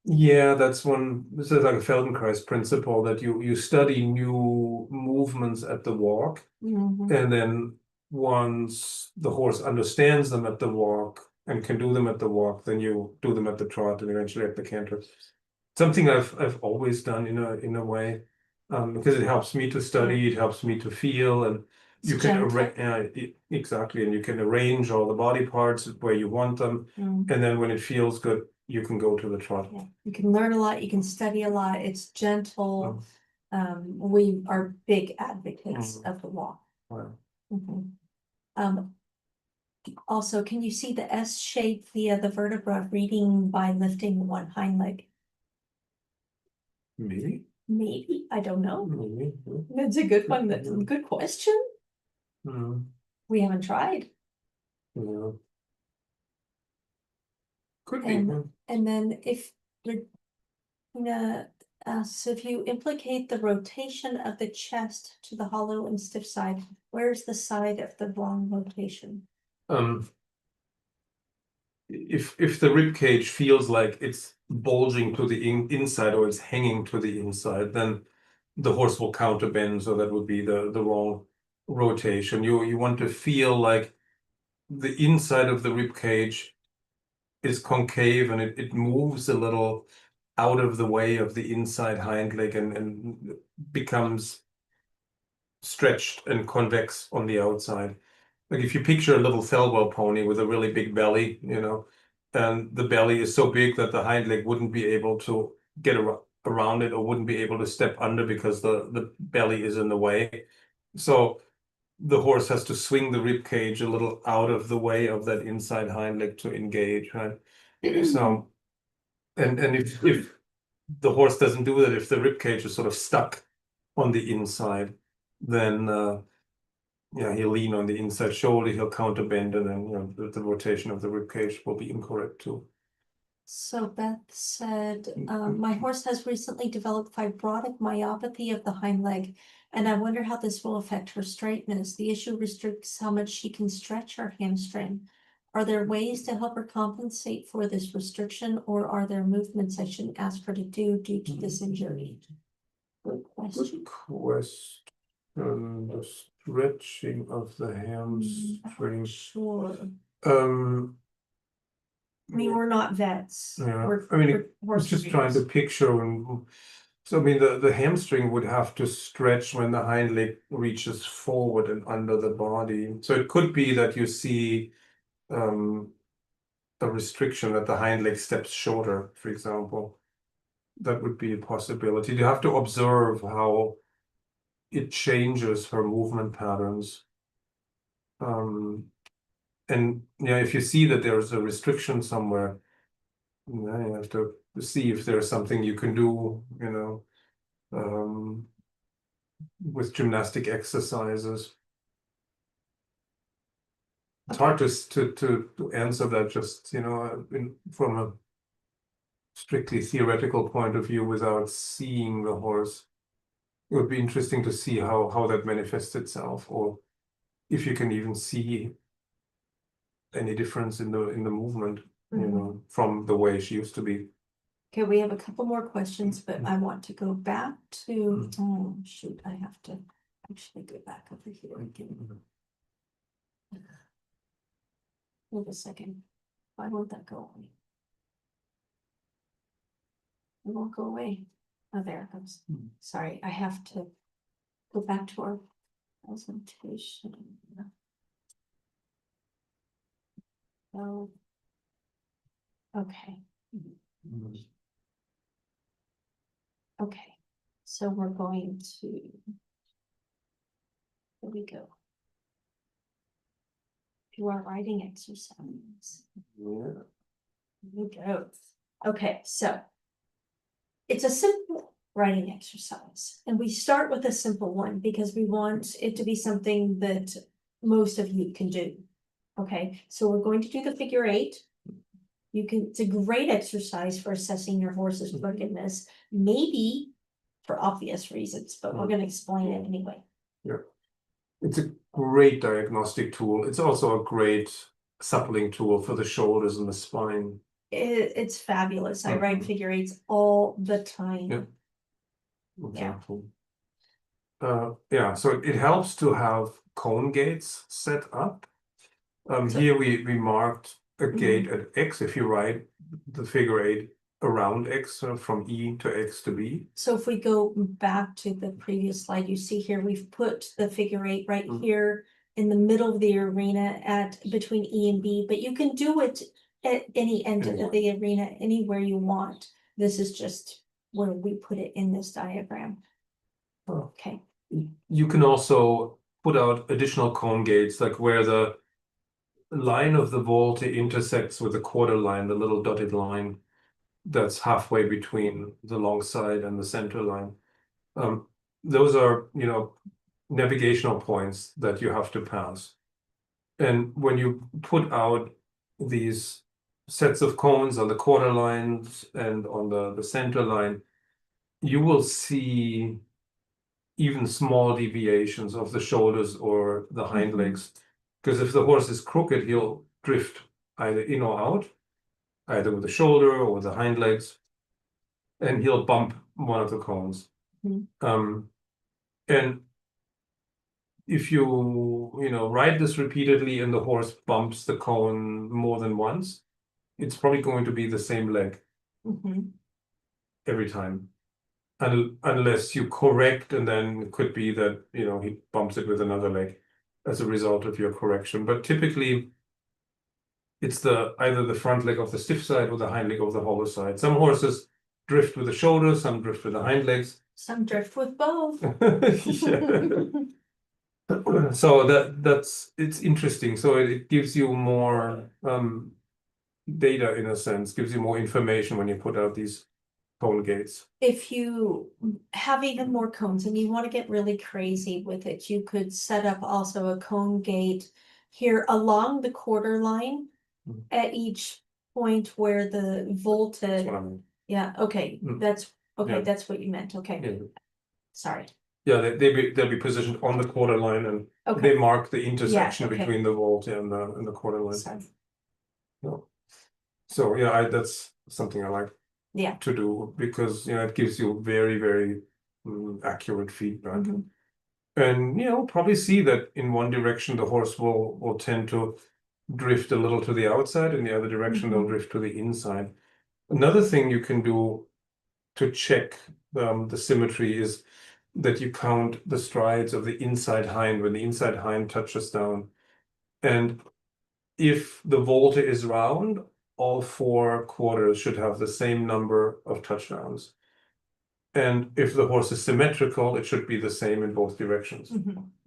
Yeah, this is like a Feldenkrais principle that you study new movements at the walk, and then once the horse understands them at the walk and can do them at the walk, then you do them at the trot and eventually at the canter. Something I've always done in a way, because it helps me to study, it helps me to feel, and you can exactly, and you can arrange all the body parts where you want them, and then when it feels good, you can go to the trot. Yeah. You can learn a lot, you can study a lot, it's gentle. We are big advocates of the walk. Wow. Also, can you see the S shape via the vertebra reading by lifting one hind leg? Maybe, I don't know. Maybe. That's a good one. That's a good question. We haven't tried. Yeah. Could be. And then if so if you implicate the rotation of the chest to the hollow and stiff side, where's the side of the wrong rotation? If the rib cage feels like it's bulging to the inside or it's hanging to the inside, then the horse will counterbend, so that would be the wrong rotation. You want to feel like the inside of the rib cage is concave and it moves a little out of the way of the inside hind leg and becomes stretched and convex on the outside. Like if you picture a little Thelwell pony with a really big belly, and the belly is so big that the hind leg wouldn't be able to get around it or wouldn't be able to step under because the belly is in the way. So the horse has to swing the rib cage a little out of the way of that inside hind leg to engage, right? So, and if the horse doesn't do that, if the rib cage is sort of stuck on the inside, then he'll lean on the inside shoulder, he'll counterbend, and then the rotation of the rib cage will be incorrect too. So Beth said, my horse has recently developed fibrotic myopathy of the hind leg, and I wonder how this will affect her straightness. The issue restricts how much she can stretch her hamstring. Are there ways to help her compensate for this restriction, or are there movements I shouldn't ask her to do due to this injury? Good question. Good question. The stretching of the hamstring. Sure. I mean, we're not vets. Yeah, we're was just trying to picture. So, the hamstring would have to stretch when the hind leg reaches forward and under the body. So it could be that you see a restriction that the hind leg steps shorter, for example. That would be a possibility. You have to observe how it changes her movement patterns. And if you see that there's a restriction somewhere, you have to see if there's something you can do, with gymnastic exercises. It's hard to answer that just, from strictly theoretical point of view without seeing the horse. It would be interesting to see how that manifests itself, or if you can even see any difference in the movement, you know, from the way she used to be. Okay, we have a couple more questions, but I want to go back to, oh, shoot, I have to actually go back over here again. Wait a second. Why won't that go away? It won't go away. Oh, there it goes. Sorry, I have to go back to our presentation. Oh. Okay. Okay, so we're going to, here we go. Do our writing exercise. Yeah. Here we go. Okay, so it's a simple writing exercise, and we start with a simple one because we want it to be something that most of you can do. Okay, so we're going to do the figure 8. It's a great exercise for assessing your horse's crookedness, maybe for obvious reasons, but we're going to explain it anyway. Yeah. It's a great diagnostic tool. It's also a great suppling tool for the shoulders and the spine. It's fabulous. I write figure 8s all the time. Yeah. Exactly. Yeah, so it helps to have cone gates set up. Here we marked a gate at X if you write the figure 8 around X, from E to X to B. So if we go back to the previous slide, you see here, we've put the figure 8 right here in the middle of the arena at between E and B, but you can do it at any end of the arena, anywhere you want. This is just where we put it in this diagram. Okay. You can also put out additional cone gates, like where the line of the volte intersects with the quarter line, the little dotted line that's halfway between the long side and the center line. Those are, you know, navigational points that you have to pass. And when you put out these sets of cones on the quarter lines and on the center line, you will see even small deviations of the shoulders or the hind legs. Because if the horse is crooked, he'll drift either in or out, either with the shoulder or with the hind legs, and he'll bump one of the cones. And if you ride this repeatedly and the horse bumps the cone more than once, it's probably going to be the same leg every time. Unless you correct, and then it could be that he bumps it with another leg as a result of your correction. But typically, it's either the front leg of the stiff side or the hind leg of the hollow side. Some horses drift with the shoulders, some drift with the hind legs. Some drift with both. So it's interesting. So it gives you more data, in a sense, gives you more information when you put out these cone gates. If you have even more cones and you want to get really crazy with it, you could set up also a cone gate here along the quarter line at each point where the volte. That's what I mean. Yeah, okay, that's that's what you meant. Okay. Yeah. Sorry. Yeah, they'll be positioned on the quarter line, and they mark the intersection between the volte and the quarter line. Sorry. So yeah, that's something I like to do, because it gives you very, very accurate feedback. And probably see that in one direction the horse will tend to drift a little to the outside, in the other direction they'll drift to the inside. Another thing you can do to check the symmetry is that you count the strides of the inside hind when the inside hind touches down. And if the volte is round, all 4 quarters should have the same number of touchdowns. And if the horse is symmetrical, it should be the same in both directions.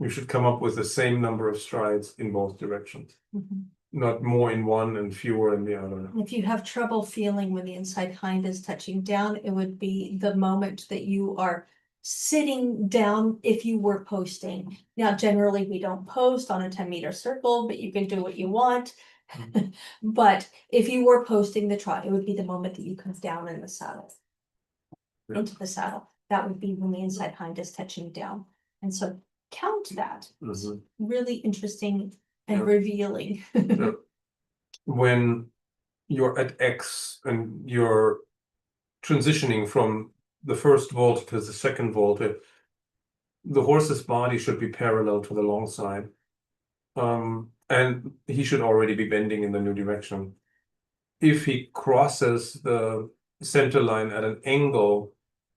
You should come up with the same number of strides in both directions. Not more in one and fewer in the other. If you have trouble feeling when the inside hind is touching down, it would be the moment that you are sitting down if you were posting. Now, generally we don't post on a 10-meter circle, but you can do what you want. But if you were posting the trot, it would be the moment that you come down in the saddle. Yeah. Into the saddle, that would be when the inside hind is touching down. And so count that. It's really interesting and Yeah. revealing. Yeah. When you're at X and you're transitioning from the first vault to the second vault, the horse's body should be parallel to the long side. And he should already be bending in the new direction. If he crosses the center line at an angle,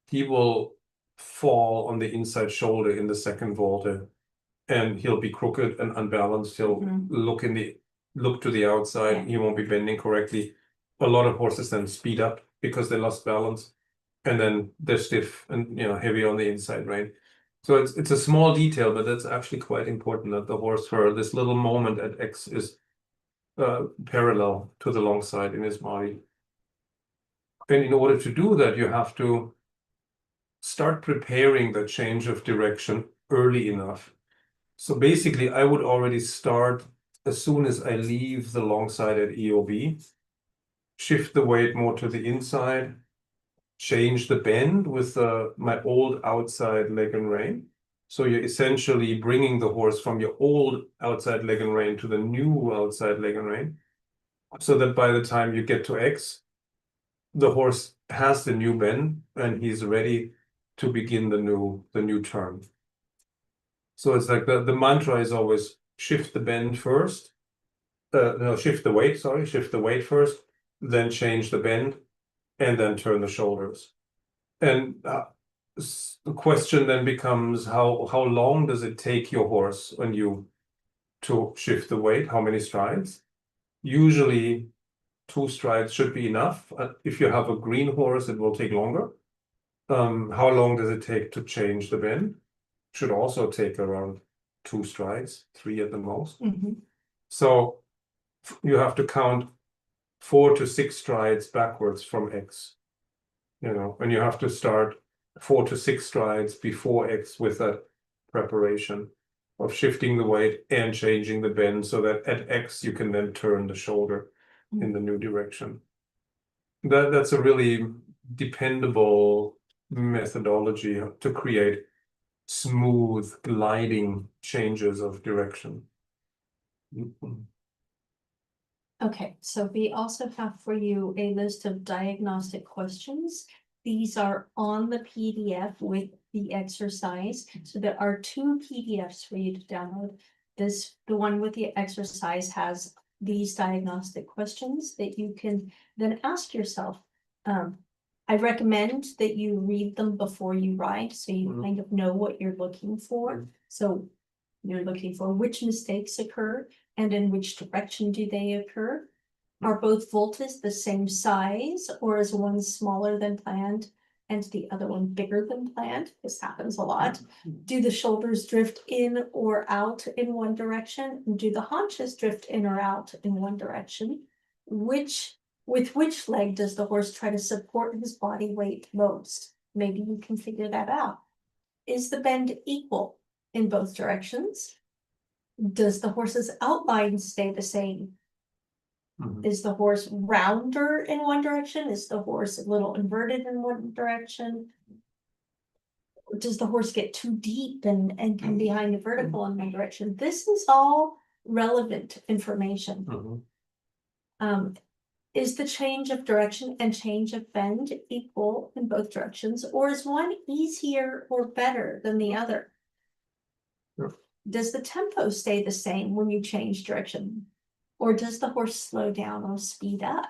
he will fall on the inside shoulder in the second vault, and he'll be crooked and unbalanced. He'll look to the outside. Yeah. He won't be bending correctly. A lot of horses then speed up because they lost balance, and then they're stiff and heavy on the inside, right? So it's a small detail, but that's actually quite important that the horse for this little moment at X is parallel to the long side in his body. And in order to do that, you have to start preparing the change of direction early enough. So basically, I would already start as soon as I leave the long side at EOB, shift the weight more to the inside, change the bend with my old outside leg and rein. So you're essentially bringing the horse from your old outside leg and rein to the new outside leg and rein, so that by the time you get to X, the horse has the new bend and he's ready to begin the new turn. So it's like the mantra is always shift the bend first. No, shift the weight first, then change the bend, and then turn the shoulders. And the question then becomes how long does it take your horse when you to shift the weight? How many strides? Usually 2 strides should be enough. If you have a green horse, it will take longer. How long does it take to change the bend? Should also take around 2 strides, 3 at the most. So you have to count 4 to 6 strides backwards from X. And you have to start 4 to 6 strides before X with that preparation of shifting the weight and changing the bend, so that at X you can then turn the shoulder in the new direction. That's a really dependable methodology to create smooth gliding changes of direction. Okay, so we also have for you a list of diagnostic questions. These are on the PDF with the exercise. So there are 2 PDFs for you to download. The one with the exercise has these diagnostic questions that you can then ask yourself. I recommend that you read them before you ride, so you kind of know what you're looking for. So you're looking for which mistakes occur and in which direction do they occur. Are both voltas the same size, or is one smaller than planned and the other one bigger than planned? This happens a lot. Do the shoulders drift in or out in one direction? Do the haunches drift in or out in one direction? With which leg does the horse try to support his body weight most? Maybe you can figure that out. Is the bend equal in both directions? Does the horse's outline stay the same? Is the horse rounder in one direction? Is the horse a little inverted in one direction? Does the horse get too deep and come behind the vertical in one direction? This is all relevant information. Is the change of direction and change of bend equal in both directions, or is one easier or better than the other? Does the tempo stay the same when you change direction, or does the horse slow down or speed up?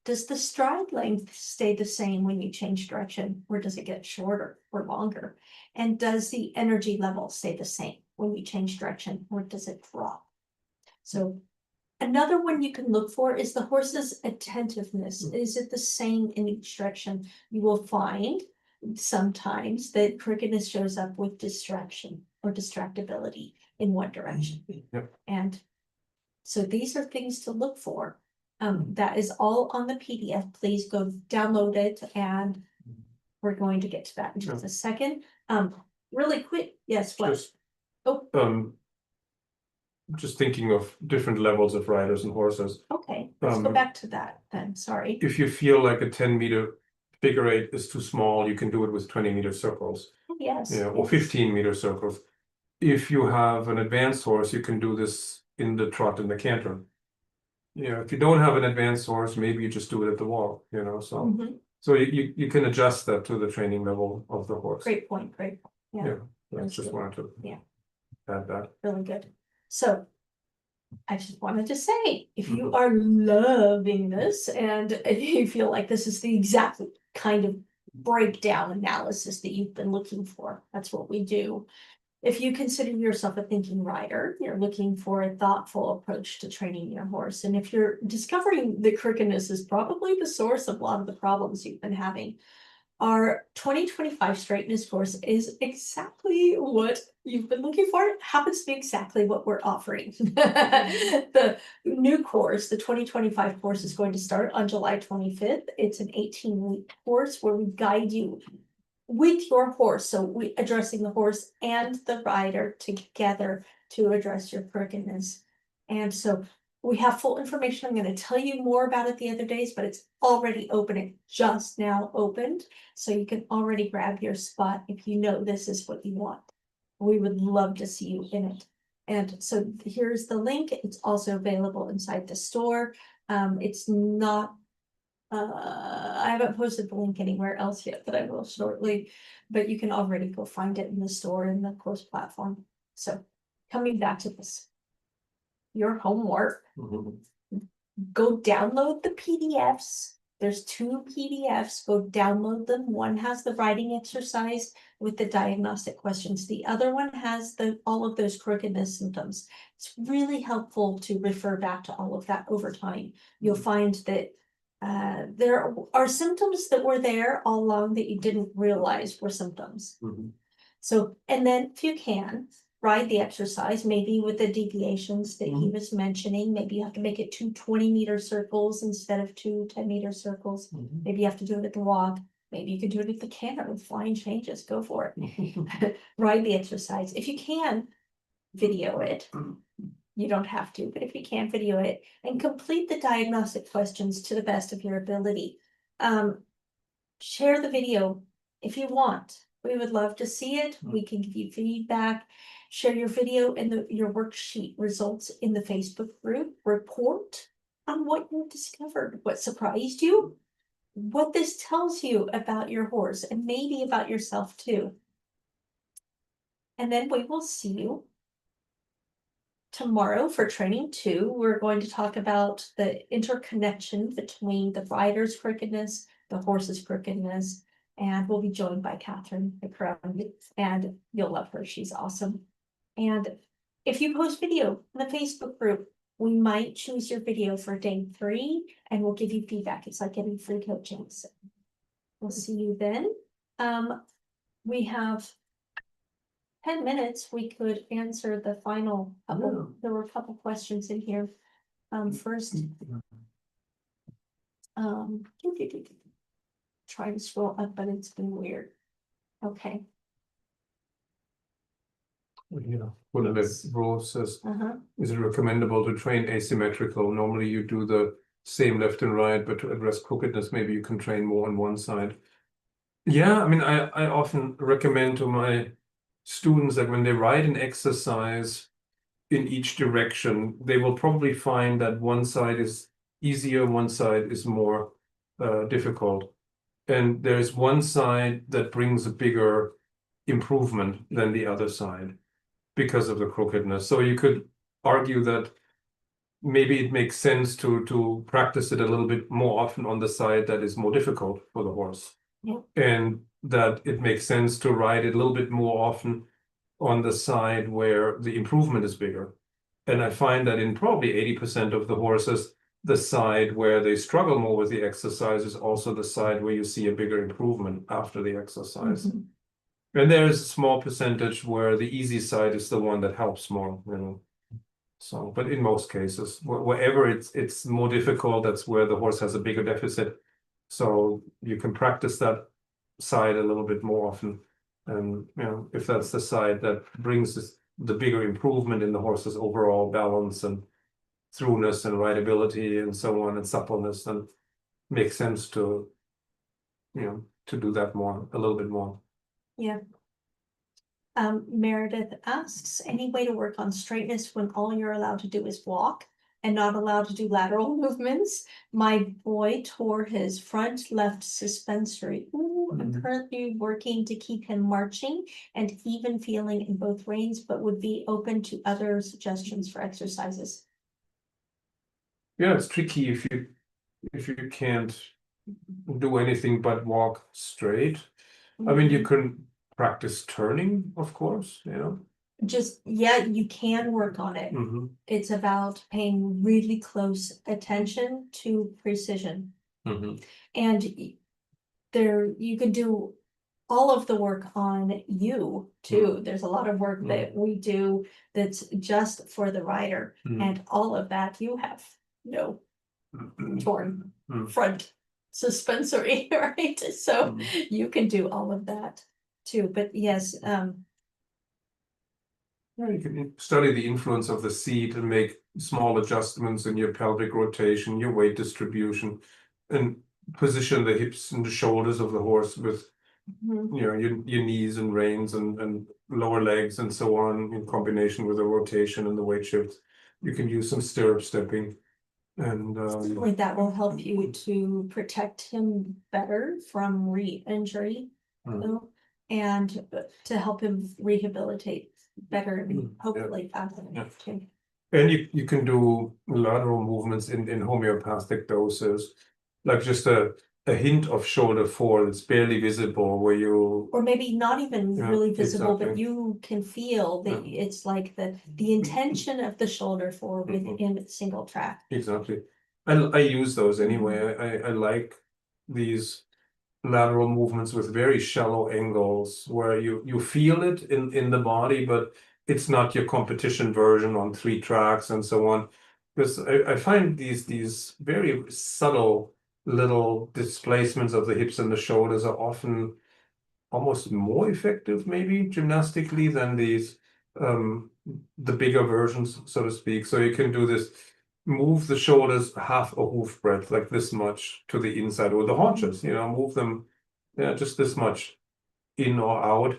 Does the stride length stay the same when you change direction, or does it get shorter or longer? And does the energy level stay the same when you change direction, or does it drop? So another one you can look for is the horse's attentiveness. Is it the same in each direction? You will find sometimes that crookedness shows up with distraction or distractibility in one direction. And so these are things to look for. That is all on the PDF. Please go download it, and we're going to get to that in just a second. Really quick, yes, what? just thinking of different levels of riders and horses. Okay, let's go back to that then, sorry. If you feel like a 10-meter figure eight is too small, you can do it with 20-meter circles. Yes. Yeah, or 15-meter circles. If you have an advanced horse, you can do this in the trot and the canter. If you don't have an advanced horse, maybe you just do it at the wall, so so you can adjust that to the training level of the horse. Great point, great point. Yeah, I just wanted to add that. really good. So I just wanted to say, if you are loving this and you feel like this is the exact kind of breakdown analysis that you've been looking for, that's what we do. If you consider yourself a thinking rider, you're looking for a thoughtful approach to training your horse. And if you're discovering that crookedness is probably the source of a lot of the problems you've been having, our 2025 Straightness course is exactly what you've been looking for. It happens to be exactly what we're offering. The new course, the 2025 course, is going to start on July 25th. It's an 18-week course where we guide you with your horse. So we addressing the horse and the rider together to address your crookedness. And so we have full information. I'm going to tell you more about it the other days, but it's already open. It just now opened. So you can already grab your spot if you know this is what you want. We would love to see you in it. And so here's the link. It's also available inside the store. It's not I haven't posted the link anywhere else yet, but I will shortly. But you can already go find it in the store in the course platform. So coming back to this, your homework, go download the PDFs. There's 2 PDFs. Go download them. One has the writing exercise with the diagnostic questions. The other one has all of those crookedness symptoms. It's really helpful to refer back to all of that over time. You'll find that there are symptoms that were there all along that you didn't realize were symptoms. So, and then if you can, ride the exercise, maybe with the deviations that he was mentioning. Maybe you have to make it 2 20-meter circles instead of 2 10-meter circles. Maybe you have to do it at the walk. Maybe you can do it at the canter with flying changes. Go for it. Ride the exercise. If you can, video it. You don't have to, but if you can, video it and complete the diagnostic questions to the best of your ability. Share the video if you want. We would love to see it. We can give you feedback. Share your video and your worksheet results in the Facebook group. Report on what you discovered, what surprised you, what this tells you about your horse, and maybe about yourself too. And then we will see you tomorrow for training 2. We're going to talk about the interconnection between the rider's crookedness, the horse's crookedness, and we'll be joined by CATHERINE MCCRUM, and you'll love her. She's awesome. And if you post video in the Facebook group, we might choose your video for day 3, and we'll give you feedback. It's like getting free coaching. So we'll see you then. We have 10 minutes. We could answer the final couple. There were a couple questions in here. First, try to scroll up, but it's been weird. Okay. One of the rules says, is it recommendable to train asymmetrical? Normally you do the same left and right, but to address crookedness, maybe you can train more on one side. Yeah, I mean, I often recommend to my students that when they write an exercise in each direction, they will probably find that one side is easier, one side is more difficult. And there's one side that brings a bigger improvement than the other side because of the crookedness. So you could argue that maybe it makes sense to practice it a little bit more often on the side that is more difficult for the horse. Yeah. And that it makes sense to ride it a little bit more often on the side where the improvement is bigger. And I find that in probably 80% of the horses, the side where they struggle more with the exercise is also the side where you see a bigger improvement after the exercise. And there is a small percentage where the easy side is the one that helps more, So, but in most cases, wherever it's more difficult, that's where the horse has a bigger deficit. So you can practice that side a little bit more often. And if that's the side that brings the bigger improvement in the horse's overall balance and throughness and rideability and so on and suppleness, then makes sense to, to do that a little bit more. Yeah. Meredith asks, any way to work on straightness when all you're allowed to do is walk and not allowed to do lateral movements? My boy tore his front left suspensory. Ooh, I'm currently working to keep him marching and even feeling in both reins, but would be open to other suggestions for exercises. Yeah, it's tricky if you can't do anything but walk straight. I mean, you can practice turning, of course, Just, yeah, you can work on it. It's about paying really close attention to precision. And you can do all of the work on you too. There's a lot of work that we do that's just for the rider, and all of that you have no torn front suspensory, right? So you can do all of that too. But yes, you can study the influence of the seat and make small adjustments in your pelvic rotation, your weight distribution, and position the hips and the shoulders of the horse with your knees and reins and lower legs and so on, in combination with the rotation and the weight shifts. You can use some stirrup stepping, and certainly that will help you to protect him better from re-injury, and to help him rehabilitate better and hopefully faster too. And you can do lateral movements in homeopathic doses, like just a hint of shoulder four that's barely visible, where you, or maybe not even really visible, but exactly. you can feel that it's like the intention of the shoulder four within a single track. Exactly. I use those anyway. I like these lateral movements with very shallow angles where you feel it in the body, but it's not your competition version on 3 tracks and so on. Because I find these very subtle little displacements of the hips and the shoulders are often almost more effective, maybe gymnastically, than these the bigger versions, so to speak. So you can do this, move the shoulders half a hoof breadth, like this much to the inside, or the haunches, move them just this much in or out,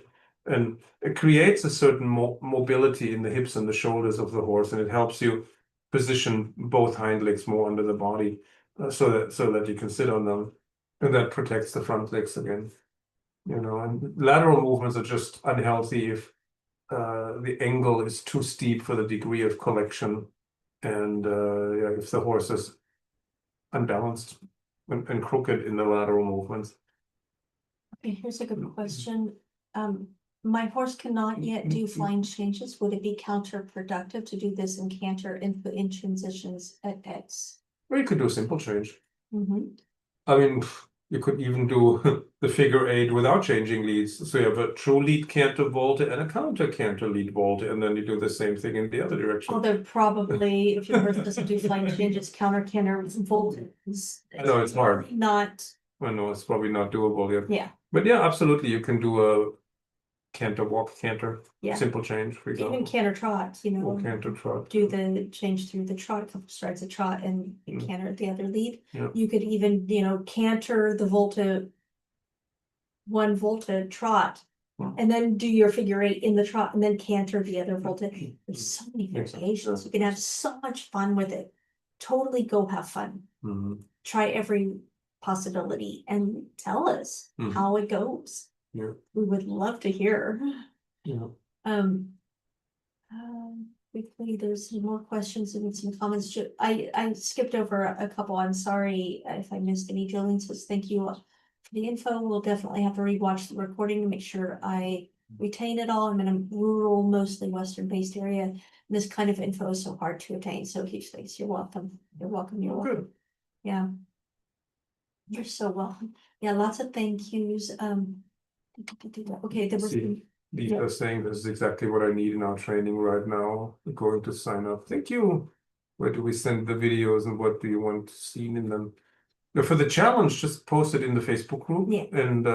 and it creates a certain mobility in the hips and the shoulders of the horse, and it helps you position both hind legs more under the body, so that you can sit on them, and that protects the front legs again. And lateral movements are just unhealthy if the angle is too steep for the degree of collection, and if the horse is unbalanced and crooked in the lateral movements. Okay, here's a good question. My horse cannot yet do flying changes. Would it be counterproductive to do this in canter input in transitions at X? Or you could do a simple change. I mean, you could even do the figure 8 without changing leads. So you have a true lead canter volte and a counter canter lead volte, and then you do the same thing in the other direction. Although probably if your horse doesn't do flying changes, counter canter volte. I know it's hard. Not. I know it's probably not doable yet. Yeah. But yeah, absolutely, you can do a canter walk canter, simple change, for example. Even canter trot, Or canter trot. do the change through the trot, a couple strides of trot, and canter the other lead. Yeah. You could even, canter the volte, 1 volte trot, and then do your figure 8 in the trot, and then canter the other volte. There's so many variations. You can have so much fun with it. Totally go have fun. Try every possibility and tell us how it goes. Yeah. We would love to hear. Yeah. Quickly, there's some more questions and some comments. I skipped over a couple. I'm sorry if I missed any. Jolene says thank you for the info. We'll definitely have to rewatch the recording to make sure I retain it all. I'm in a rural, mostly Western-based area. And this kind of info is so hard to attain. So huge thanks. You're welcome. You're welcome. You're welcome. Good. Yeah. You're so welcome. Yeah, lots of thank yous. Okay, there was. Lisa saying this is exactly what I need in our training right now. I'm going to sign up. Thank you. Where do we send the videos and what do you want seen in them? Now, for the challenge, just post it in the Facebook group, and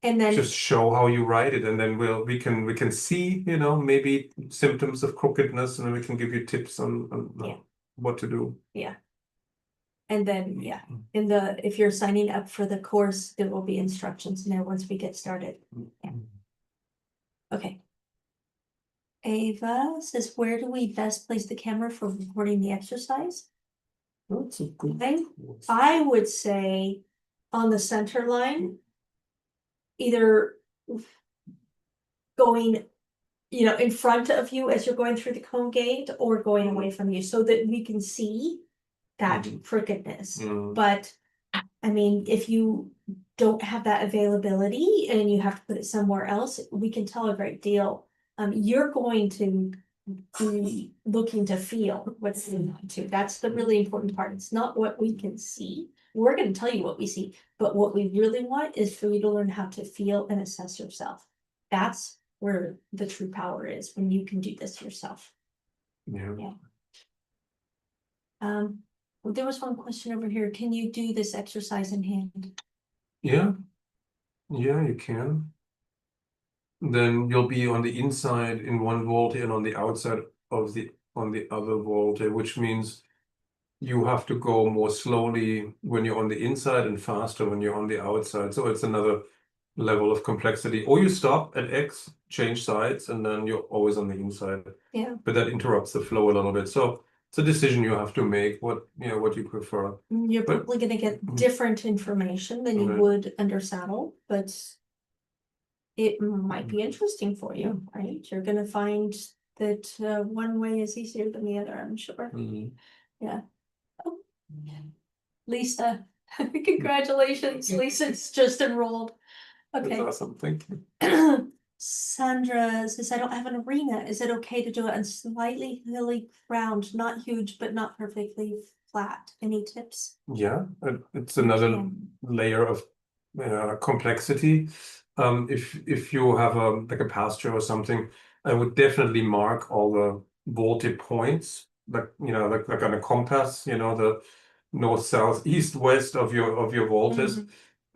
And then, just show how you ride it, and then we can see, you know, maybe symptoms of crookedness, and then we can give you tips on Yeah. what to do. and then, if you're signing up for the course, there will be instructions in there once we get started. Yeah. Okay. Ava says, where do we best place the camera for recording the exercise? That's a good Okay. choice. I would say on the center line, either going, in front of you as you're going through the cone gate, or going away from you so that we can see that crookedness. But I mean, if you don't have that availability and you have to put it somewhere else, we can tell a great deal. You're going to be looking to feel what's in to. That's the really important part. It's not what we can see. We're going to tell you what we see, but what we really want is for you to learn how to feel and assess yourself. That's where the true power is, when you can do this yourself. Yeah. Well, there was one question over here. Can you do this exercise in hand? Yeah, you can. Then you'll be on the inside in one volte and on the outside of on the other volte, which means you have to go more slowly when you're on the inside and faster when you're on the outside. So it's another level of complexity. Or you stop at X, change sides, and then you're always on the inside. Yeah. But that interrupts the flow a little bit. So it's a decision you have to make, what you prefer. You're probably going to get different information than you would under saddle, but it might be interesting for you, right? You're going to find that one way is easier than the other, I'm sure. Yeah. Oh. Lisa, congratulations. Lisa's just enrolled. Okay. That's awesome. Thank you. Sandra says, I don't have an arena. Is it okay to do it on slightly hilly ground, not huge, but not perfectly flat? Any tips? Yeah, it's another layer of complexity. If you have like a pasture or something, I would definitely mark all the volte points, like like on a compass, the north, south, east, west of your voltes.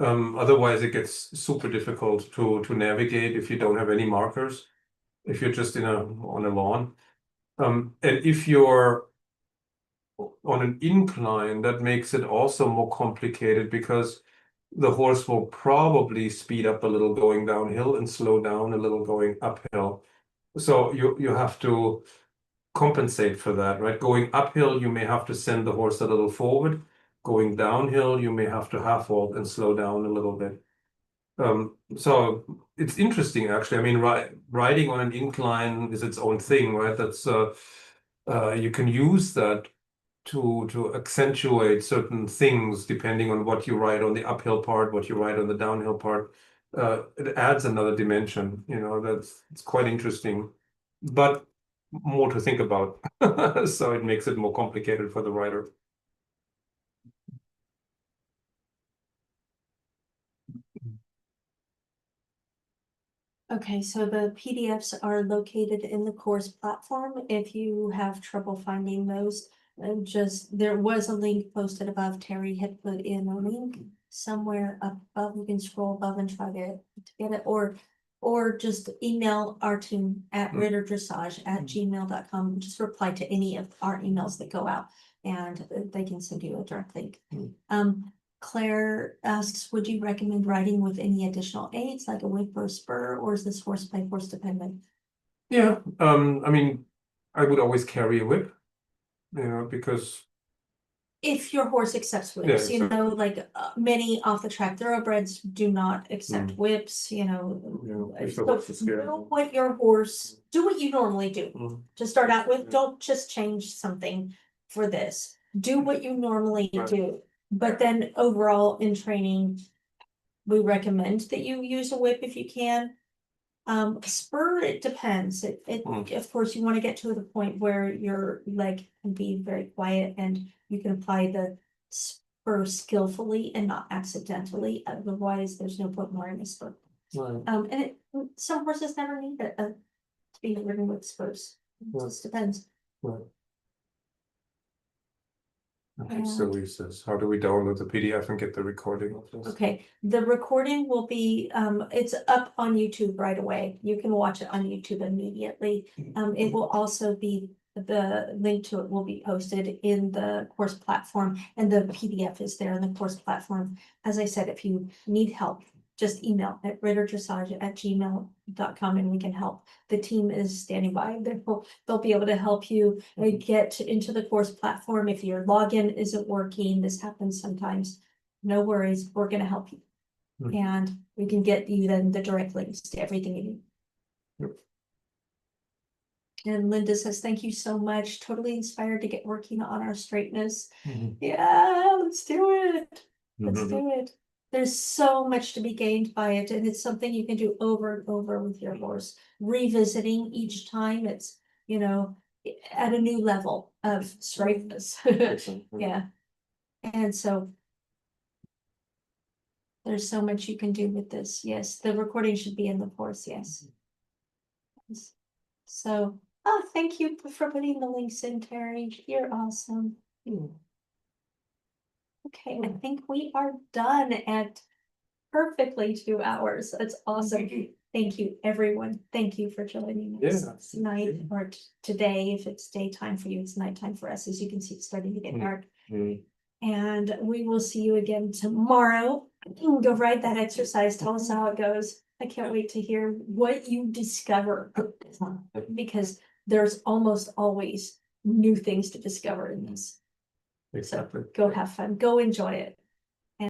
Otherwise, it gets super difficult to navigate if you don't have any markers, if you're just on a lawn. And if you're on an incline, that makes it also more complicated because the horse will probably speed up a little going downhill and slow down a little going uphill. So you have to compensate for that, right? Going uphill, you may have to send the horse a little forward. Going downhill, you may have to half halt and slow down a little bit. So it's interesting, actually. I mean, riding on an incline is its own thing, right? That's you can use that to accentuate certain things depending on what you ride on the uphill part, what you ride on the downhill part. It adds another dimension, it's quite interesting, but more to think about. So it makes it more complicated for the rider. Okay, so the PDFs are located in the course platform. If you have trouble finding those, there was a link posted above. Terry had put in a link somewhere above. You can scroll above and try to get it, or just email our team at ritterdressage@gmail.com. Just reply to any of our emails that go out, and they can send you a direct link. Claire asks, would you recommend riding with any additional aids like a whip or a spur, or is this horse by horse dependent? Yeah, I mean, I would always carry a whip, because if your horse accepts whips, like many off the track thoroughbreds do not accept whips, if the horse is scared. Do what you normally do to start out with. Don't just change something for this. Do what you normally do. But then overall in training, we recommend that you use a whip if you can. Spur, it depends. Of course, you want to get to the point where your leg can be very quiet and you can apply the spur skillfully and not accidentally. Otherwise, there's no point in wearing a spur. And some horses never need to be ridden with spurs. It just depends. Okay, so he says, how do we download the PDF and get the recording of this? Okay, the recording will be, it's up on YouTube right away. You can watch it on YouTube immediately. It will also be, the link to it will be posted in the course platform, and the PDF is there in the course platform. As I said, if you need help, just email at ritterdrassage@gmail.com and we can help. The team is standing by. They'll be able to help you get into the course platform. If your login isn't working, this happens sometimes. No worries, we're gonna help you. Mhm. And we can get you then the direct links to everything you need. Yep. And Linda says, thank you so much. Totally inspired to get working on our straightness. Mhm. Yeah, let's do it. Let's Mhm. do it. There's so much to be gained by it, and it's something you can do over and over with your horse. Revisiting each time, it's, you know, at a new level of straightness. Excellent. Yeah. And so there's so much you can do with this. Yes, the recording should be in the course, yes. So, oh, thank you for putting the links in, Terry. You're awesome. Okay, I think we are done at perfectly 2 hours. That's awesome. Thank you, everyone. Thank you for joining us Yeah. tonight or today. If it's daytime for you, it's nighttime for us. As you can see, it's starting to get dark. And we will see you again tomorrow. Go ride that exercise. Tell us how it goes. I can't wait to hear what you discover, because there's almost always new things to discover in this. Exactly. So go have fun. Go enjoy it.